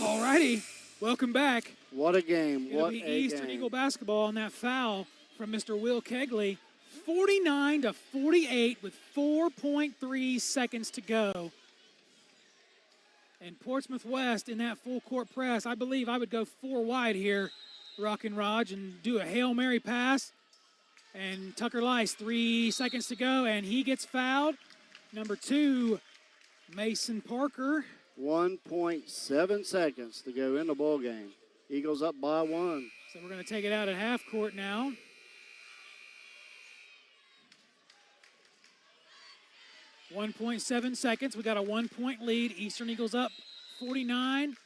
Alrighty, welcome back. What a game. It'll What be a Eastern game. Eagle basketball on that foul from Mr. Will Kegley. 49-48 with 4.3 seconds to go. And Portsmouth West in that full court press. I believe I would go 4 wide here, Rock and Raj, and do a Hail Mary pass. And Tucker Leist, 3 seconds to go, and he gets fouled. Number 2, Mason Parker. 1.7 seconds to go in the ball game. Eagles up by 1. So we're going to take it out at half court now. .7 seconds. We got a 1-point lead. Eastern Eagles up 49-48,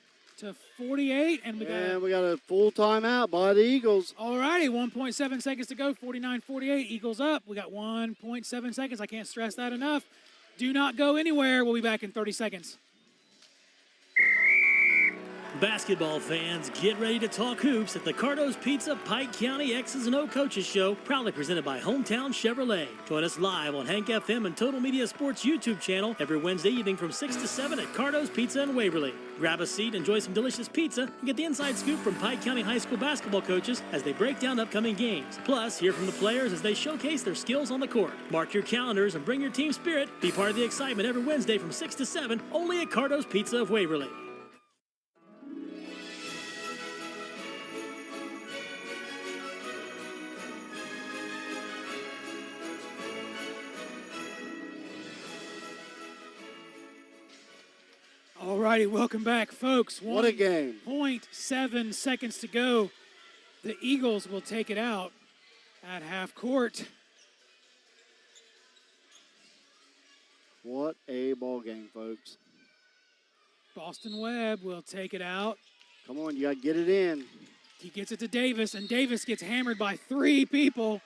and we got a full timeout by the Eagles. All righty, 1.7 seconds to go. 49-48. Eagles up. We got 1.7 seconds. I can't stress that enough. Do not go anywhere. We'll be back in 30 seconds. Basketball fans, get ready to talk hoops at the Cardo's Pizza Pike County X's and O Coaches Show, proudly presented by Hometown Chevrolet. Join us live on Hank FM and Total Media Sports YouTube channel every Wednesday evening from 6 to 7 at Cardo's Pizza in Waverly. Grab a seat, enjoy some delicious pizza, and get the inside scoop from Pike County High School basketball coaches as they break down upcoming games. Plus, hear from the players as they showcase their skills on the court. Mark your calendars and bring your team spirit. Be part of the excitement every Wednesday from 6 to 7, only at Cardo's Pizza of Waverly. All righty, welcome back, folks. What a game. 0.7 seconds to go. The Eagles will take it out at half court. What a ball game, folks. Boston Webb will take it out. Come on, you got to get it in. He gets it to Davis, and Davis gets hammered by 3 people.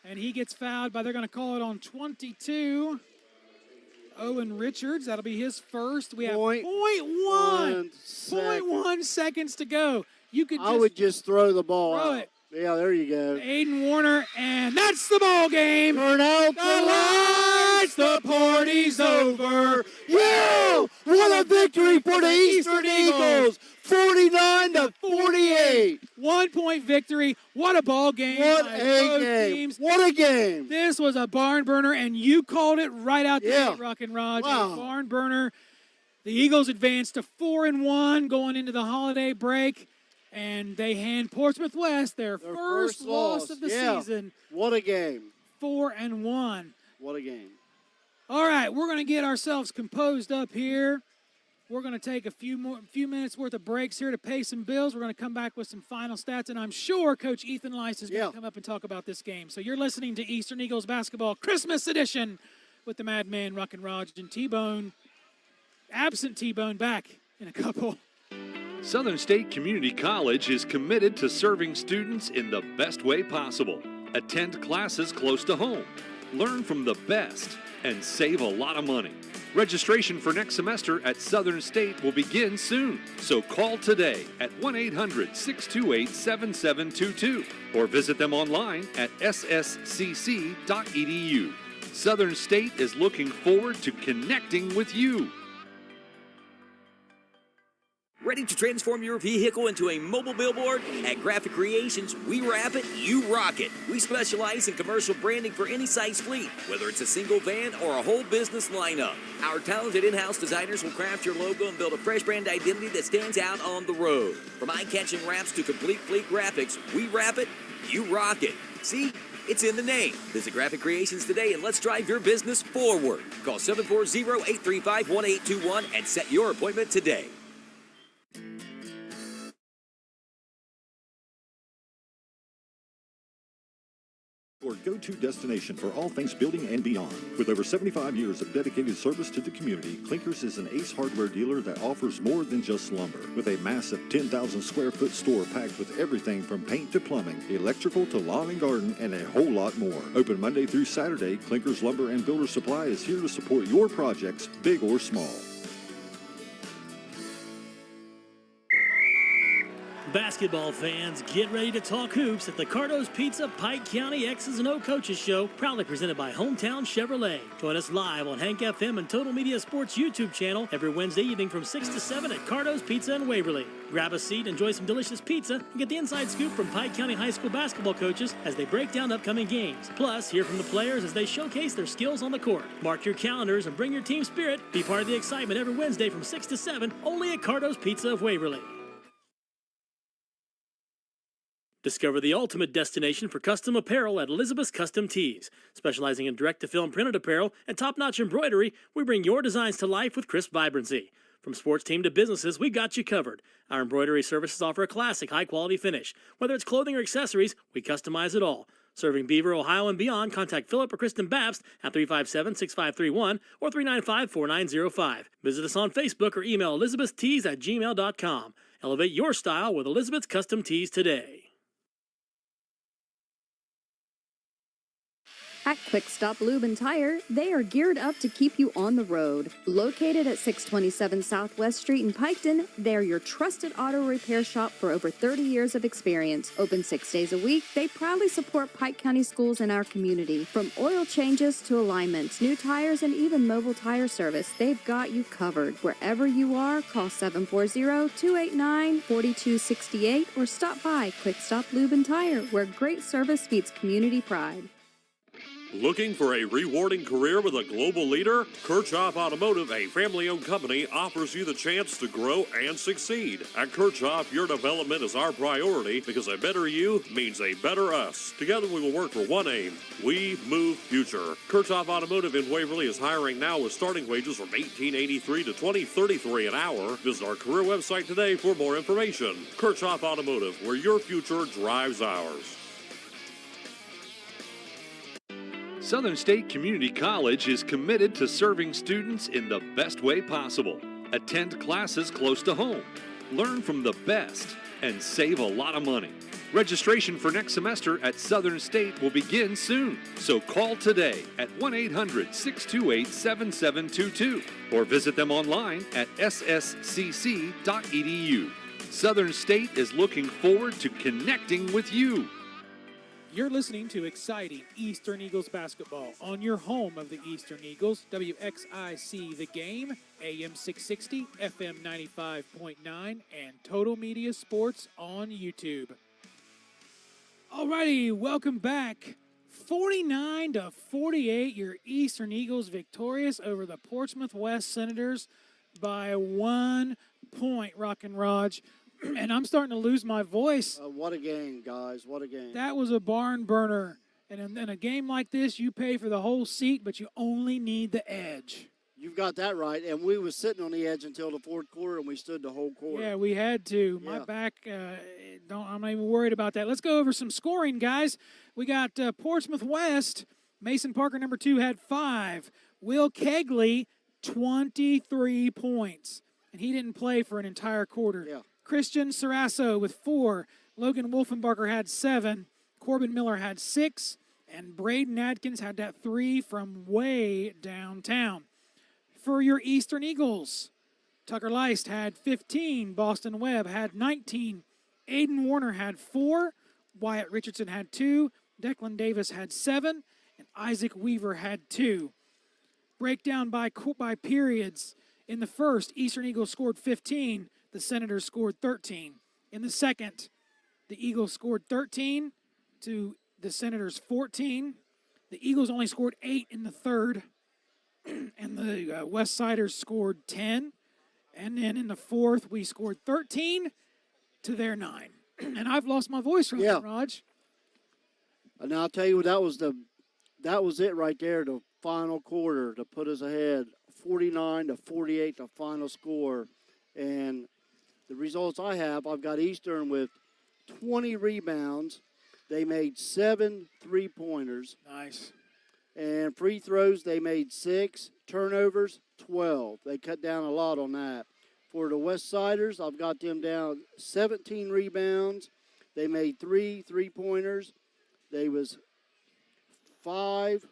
And he gets fouled by, they're going to call it on 22. Owen Richards, that'll be his first. We have 0.1 seconds to go. You could I would just throw the ball throw out. it. Yeah, there you go. Aiden Warner, and that's the ball game. Turn out The lights, the party's over. Yeah! What a victory for the Eastern Eagles! 49-48. 1 point victory. What a ball game. What by a both game! teams. What a game! This was a barn burner, and you called it right out the Yeah. gate, Rock and Raj. Wow. A barn burner. The Eagles advanced to 4-1 going into the holiday break, and they hand Portsmouth West their first loss of the season. What a game. 4-1. What a game. All right, we're going to get ourselves composed up here. We're going to take a few minutes worth of breaks here to pay some bills. We're going to come back with some final stats, and I'm sure Coach Ethan Lice is going to come up and talk about this game. So you're listening to Eastern Eagles Basketball Christmas Edition with the Madman, Rock and Raj, and T-Bone. Absent T-Bone back in a couple. Southern State Community College is committed to serving students in the best way possible. Attend classes close to home, learn from the best, and save a lot of money. Registration for next semester at Southern State will begin soon, so call today at 1-800-628-7722 or visit them online at sscc.edu. Southern State is looking forward to connecting with you. Ready to transform your vehicle into a mobile billboard? At Graphic Creations, we wrap it, you rock it. We specialize in commercial branding for any size fleet, whether it's a single van or a whole business lineup. Our talented in-house designers will craft your logo and build a fresh brand identity that stands out on the road. From eye-catching wraps to complete fleet graphics, we wrap it, you rock it. See? It's in the name. Visit Graphic Creations today and let's drive your business forward. Call 740-835-1821 and set your appointment today. Your go-to destination for all things building and beyond. With over 75 years of dedicated service to the community, Clinkers is an ace hardware dealer that offers more than just lumber. With a massive 10,000 square foot store packed with everything from paint to plumbing, electrical to lawn and garden, and a whole lot more. Open Monday through Saturday, Clinkers Lumber and Builder Supply is here to support your projects, big or small. Basketball fans, get ready to talk hoops at the Cardo's Pizza Pike County X's and O Coaches Show, proudly presented by Hometown Chevrolet. Join us live on Hank FM and Total Media Sports YouTube channel every Wednesday evening from 6 to 7 at Cardo's Pizza in Waverly. Grab a seat, enjoy some delicious pizza, and get the inside scoop from Pike County High School basketball coaches as they break down upcoming games. Plus, hear from the players as they showcase their skills on the court. Mark your calendars and bring your team spirit. Be part of the excitement every Wednesday from 6 to 7, only at Cardo's Pizza of Waverly. Discover the ultimate destination for custom apparel at Elizabeth's Custom Tees. Specializing in direct-to-film printed apparel and top-notch embroidery, we bring your designs to life with crisp vibrancy. From sports team to businesses, we got you covered. Our embroidery services offer a classic, high-quality finish. Whether it's clothing or accessories, we customize it all. Serving Beaver, Ohio, and beyond, contact Philip or Kristen Babst at 357-6531 or 395-4905. Visit us on Facebook or email elizabethstees@gmail.com. Elevate your style with Elizabeth's Custom Tees today. At Quick Stop Lube and Tire, they are geared up to keep you on the road. Located at 627 Southwest Street in Piketon, they're your trusted auto repair shop for over 30 years of experience. Open 6 days a week, they proudly support Pike County schools in our community. From oil changes to alignments, new tires, and even mobile tire service, they've got you covered. Wherever you are, call 740-289-4268 or stop by Quick Stop Lube and Tire, where great service meets community pride. Looking for a rewarding career with a global leader? Kirchhoff Automotive, a family-owned company, offers you the chance to grow and succeed. At Kirchhoff, your development is our priority because a better you means a better us. Together we will work for one aim. We move future. Kirchhoff Automotive in Waverly is hiring now with starting wages from $18.83 to $20.33 an hour. Visit our career website today for more information. Kirchhoff Automotive, where your future drives ours. Southern State Community College is committed to serving students in the best way possible. Attend classes close to home, learn from the best, and save a lot of money. Registration for next semester at Southern State will begin soon, so call today at 1-800-628-7722 or visit them online at sscc.edu. Southern State is looking forward to connecting with you. You're listening to exciting Eastern Eagles basketball on your home of the Eastern Eagles, WXIC The Game, AM 660, FM 95.9, and Total Media Sports on YouTube. Alrighty, welcome back. 49-48, your Eastern Eagles victorious over the Portsmouth West Senators by 1 point, Rock and Raj. And I'm starting to lose my voice. What a game, guys. What a game. That was a barn burner. And in a game like this, you pay for the whole seat, but you only need the edge. You've got that right. And we was sitting on the edge until the fourth quarter, and we stood the whole quarter. Yeah, we had to. My back, I'm not even worried about that. Let's go over some scoring, guys. We got Portsmouth West. Mason Parker, number 2, had 5. Will Kegley, 23 points. And he didn't play for an entire quarter. Yeah. Christian Sarasso with 4. Logan Wolfenbarger had 7. Corbin Miller had 6. And Braden Adkins had that 3 from way downtown. For your Eastern Eagles, Tucker Leist had 15. Boston Webb had 19. Aiden Warner had 4. Wyatt Richardson had 2. Declan Davis had 7. And Isaac Weaver had 2. Breakdown by periods. In the first, Eastern Eagles scored 15. The Senators scored 13. In the second, the Eagles scored 13 to the Senators 14. The Eagles only scored 8 in the third. And the West Siders scored 10. And then in the fourth, we scored 13 to their 9. And I've lost my voice from that, Raj. And I'll tell you, that was it right there, the final quarter to put us ahead. 49-48, the final score. And the results I've got Eastern with 20 rebounds. They made 7 three-pointers. Nice. And free throws, they made 6. Turnovers, 12. They cut down a lot on that. For the West Siders, I've got them down 17 rebounds. They made 3 three-pointers. They was 5.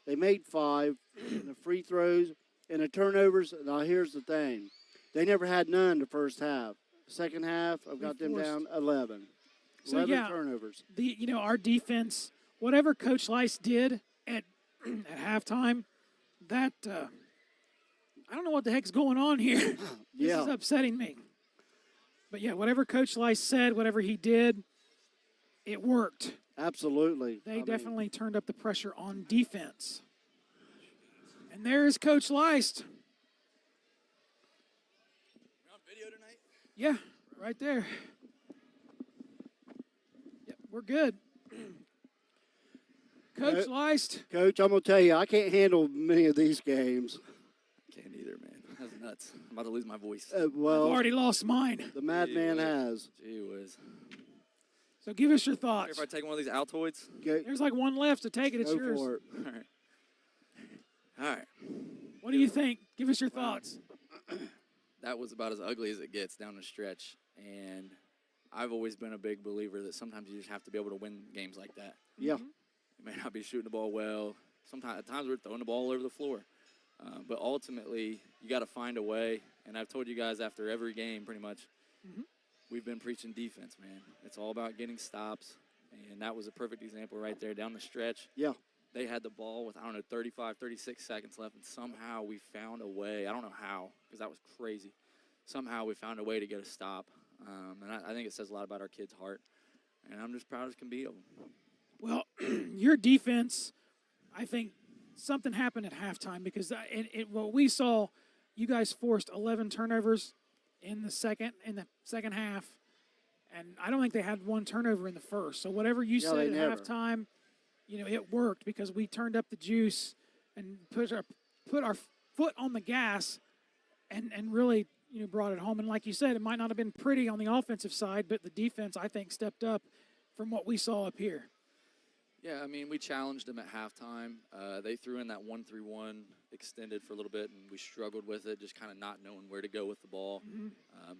They made 5. And the free throws and the turnovers. Now, here's the thing. They never had none the first half. Second half, I've got them down 11. So 11 turnovers. Our defense, whatever Coach Lice did at halftime, that I don't know what the heck's going on here. This is upsetting me. But yeah, whatever Coach Lice said, whatever he did, it worked. Absolutely. They definitely turned up the pressure on defense. And there is Coach Lice. Yeah, right there. Yeah, we're good. Coach Leist. Coach, I'm going to tell you, I can't handle many of these games. Can't either, man. That's nuts. I'm about to lose my voice. Well, I've already lost mine. The madman has. Gee whiz. So give us your thoughts. If I take one of these Altoids? There's like one left to take it. It's Go yours. for it. All right. What do you think? Give us your thoughts. That was about as ugly as it gets down the stretch. And I've always been a big believer that sometimes you just have to be able to win games like that. Yeah. You may not be shooting the ball well. At times we're throwing the ball all over the floor. But ultimately, you got to find a way. And I've told you guys after every game pretty much, we've been preaching defense, man. It's all about getting stops. And that was a perfect example right there down the stretch. Yeah. They had the ball with, 35, 36 seconds left, and somehow we found a way. I don't know how, because that was crazy. Somehow we found a way to get a stop. And I think it says a lot about our kids' heart. And I'm just proud as can be of them. Well, your defense, I think something happened at halftime because what we saw, you guys forced 11 turnovers in the second half, and I don't think they had one turnover in the first. So whatever you said at halftime, it worked because we turned up the juice and put our foot on the gas and really brought it home. And like you said, it might not have been pretty on the offensive side, but the defense, I think, stepped up from what we saw up here. Yeah, we challenged them at halftime. They threw in that 1-3-1 extended for a little bit, and we struggled with it, just kind of not knowing where to go with the ball.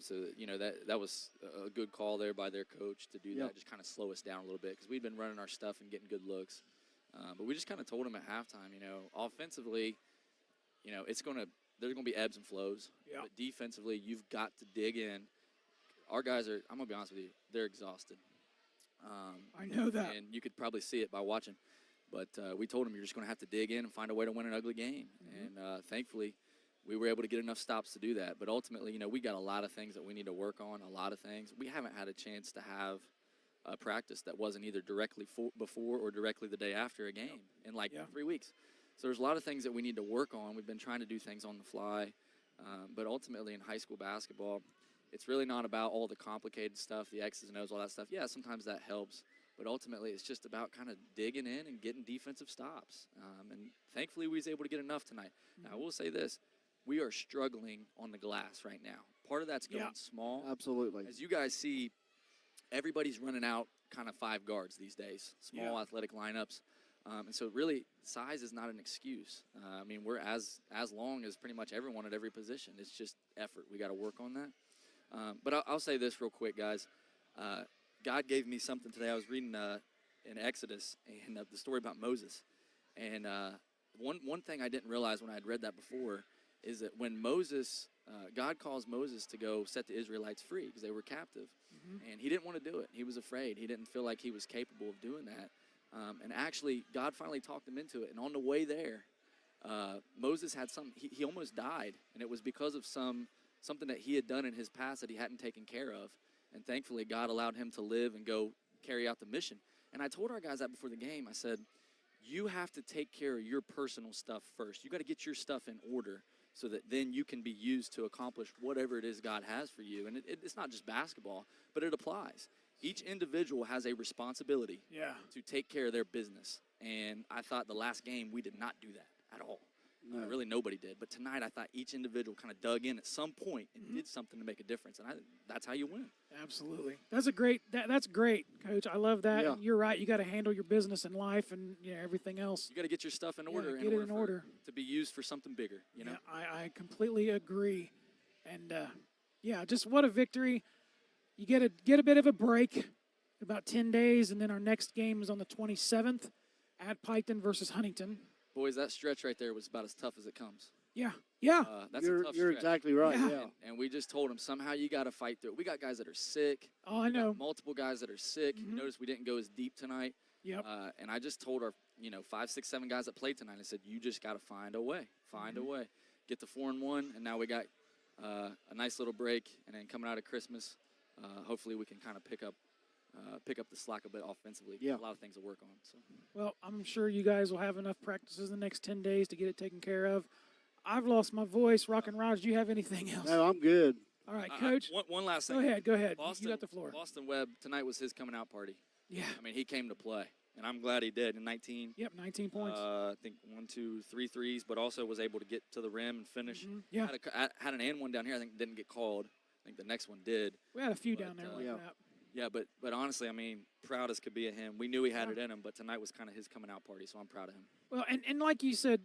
So, that was a good call there by their coach to do that, just kind of slow us down a little bit because we'd been running our stuff and getting good looks. But we just kind of told them at halftime, offensively, there's going to be ebbs and flows. Yeah. But defensively, you've got to dig in. Our guys are, I'm going to be honest with you, they're exhausted. I know that. And you could probably see it by watching. But we told them you're just going to have to dig in and find a way to win an ugly game. And thankfully, we were able to get enough stops to do that. But ultimately, we got a lot of things that we need to work on, a lot of things. We haven't had a chance to have a practice that wasn't either directly before or directly the day after a game in 3 weeks. So there's a lot of things that we need to work on. We've been trying to do things on the fly. But ultimately, in high school basketball, it's really not about all the complicated stuff, the X's and O's, all that stuff. Yeah, sometimes that helps. But ultimately, it's just about kind of digging in and getting defensive stops. And thankfully, we was able to get enough tonight. Now, I will say this. We are struggling on the glass right now. Part of that's going small. Absolutely. As you guys see, everybody's running out kind of 5 guards these days, small athletic lineups. And so really, size is not an excuse. I mean, we're as long as pretty much everyone at every position. It's just effort. We got to work on that. But I'll say this real quick, guys. God gave me something today. I was reading in Exodus and the story about Moses. And one thing I didn't realize when I had read that before is that when Moses, God calls Moses to go set the Israelites free because they were captive. And he didn't want to do it. He was afraid. He didn't feel like he was capable of doing that. And actually, God finally talked him into it. And on the way there, Moses had he almost died. And it was because of something that he had done in his past that he hadn't taken care of. And thankfully, God allowed him to live and go carry out the mission. And I told our guys that before the game. I said, you have to take care of your personal stuff first. You got to get your stuff in order so that then you can be used to accomplish whatever it is God has for you. And it's not just basketball, but it applies. Each individual has a responsibility to take care of their business. And I thought the last game we did not do that at all. No. Really, nobody did. But tonight, I thought each individual kind of dug in at some point and did something to make a difference. And that's how you win. Absolutely. That's that's great, Coach. I love that. Yeah. And you're right. You got to handle your business and life and everything else. You got to get your stuff in order. Get it in order to be used for something bigger. You know. Yeah, I completely agree. And just what a victory. You get a bit of a break, about 10 days, and then our next game is on the 27th at Piketon versus Huntington. Boys, that stretch right there was about as tough as it comes. Yeah. That's a tough you're stretch. exactly right. Yeah. Yeah. And we just told them somehow you got to fight through it. We got guys that are sick. Oh, I know. Multiple guys that are sick. You notice we didn't go as deep tonight. Yep. And I just told our 5, 6, 7 guys that played tonight. I said you just got to find a way. Find a way. Get the 4-1, and now we got a nice little break. And then coming out of Christmas, hopefully we can kind of pick up the slack a bit offensively. Yeah. A lot of things to work on. So. Well, I'm sure you guys will have enough practices in the next 10 days to get it taken care of. I've lost my voice. Rock and Raj, do you have anything else? No, I'm good. All right, Coach. One last thing. Go ahead. Boston, you got the floor. Boston Webb, tonight was his coming out party. Yeah. I mean, he came to play, and I'm glad he did. In 19. Yep, 19 points. I think 1, 2, 3 threes, but also was able to get to the rim and finish. Yeah. Had an and one down here. I think didn't get called. I think the next one did. We had a few down there like yeah. that. Yeah, but honestly, I mean, proud as could be of him. We knew he had it in him, but tonight was kind of his coming out party, so I'm proud of him. Well, and like you said,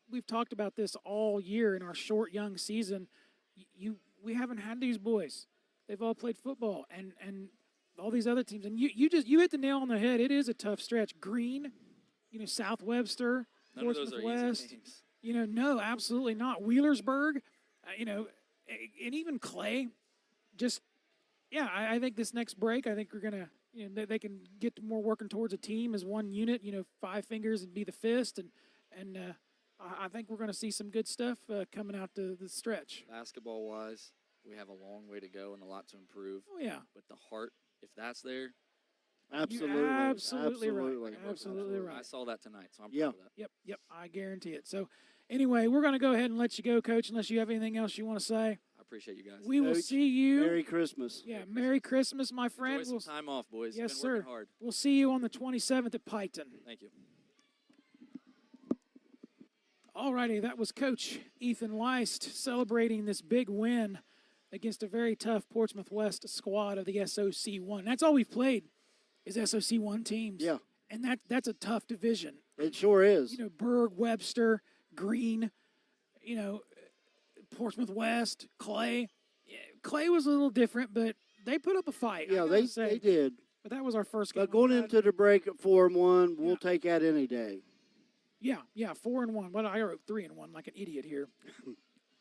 we've talked about this all year in our short, young season. We haven't had these boys. They've all played football and all these other teams. And you hit the nail on the head. It is a tough stretch. Green, South Webster, None of those Portsmouth are West. easy games. No, absolutely not. Wheelersburg, and even Clay. Just, I think this next break, I think we're going to, they can get to more working towards a team as one unit, 5 fingers and be the fist. And I think we're going to see some good stuff coming out to the stretch. Basketball-wise, we have a long way to go and a lot to improve. Oh, yeah. But the heart, if that's there. Absolutely. You're absolutely right. Absolutely. Absolutely right. I saw that tonight, so I'm proud of that. Yep. I guarantee it. So, anyway, we're going to go ahead and let you go, Coach, unless you have anything else you want to say. I appreciate you guys. We will Coach, see you. Merry Christmas. Yeah, Merry Christmas, my friend. Enjoy some time off, boys. Yes, Been sir. working hard. We'll see you on the 27th at Piketon. Thank you. All righty, that was Coach Ethan Leist celebrating this big win against a very tough Portsmouth West squad of the SOC1. That's all we've played is SOC1 teams. Yeah. And that's a tough division. It sure is. Berg, Webster, Green, Portsmouth West, Clay. Yeah, Clay was a little different, but they put up a fight. Yeah, they did. But that was our first game. But going into the break at 4-1, we'll take that any day. Yeah, 4-1. Well, I wrote 3-1 like an idiot here.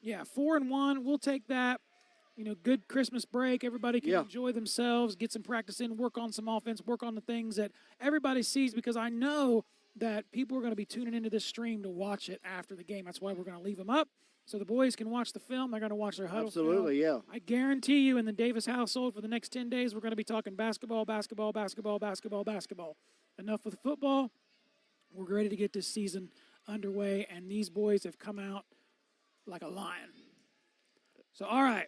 4-1. We'll take that. good Christmas break. Everybody can Yeah. enjoy themselves, get some practice in, work on some offense, work on the things that everybody sees, because I know that people are going to be tuning into this stream to watch it after the game. That's why we're going to leave them up so the boys can watch the film. They're going to watch their huddle film. Absolutely, yeah. I guarantee you in the Davis household for the next 10 days, we're going to be talking basketball, basketball, basketball, basketball, basketball. Enough with football. We're ready to get this season underway, and these boys have come out like a lion. So, all right.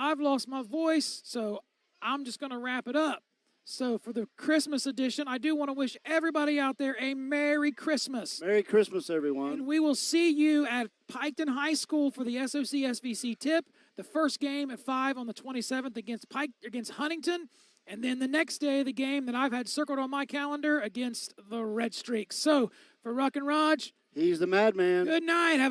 I've lost my voice, so I'm just going to wrap it up. So for the Christmas edition, I do want to wish everybody out there a Merry Christmas. Merry Christmas, everyone. And we will see you at Piketon High School for the SOC SVC tip. The first game at 5 on the 27th against Huntington. And then the next day, the game that I've had circled on my calendar against the Red Streaks. So for Ruck and Raj, he's the madman. Good night. Have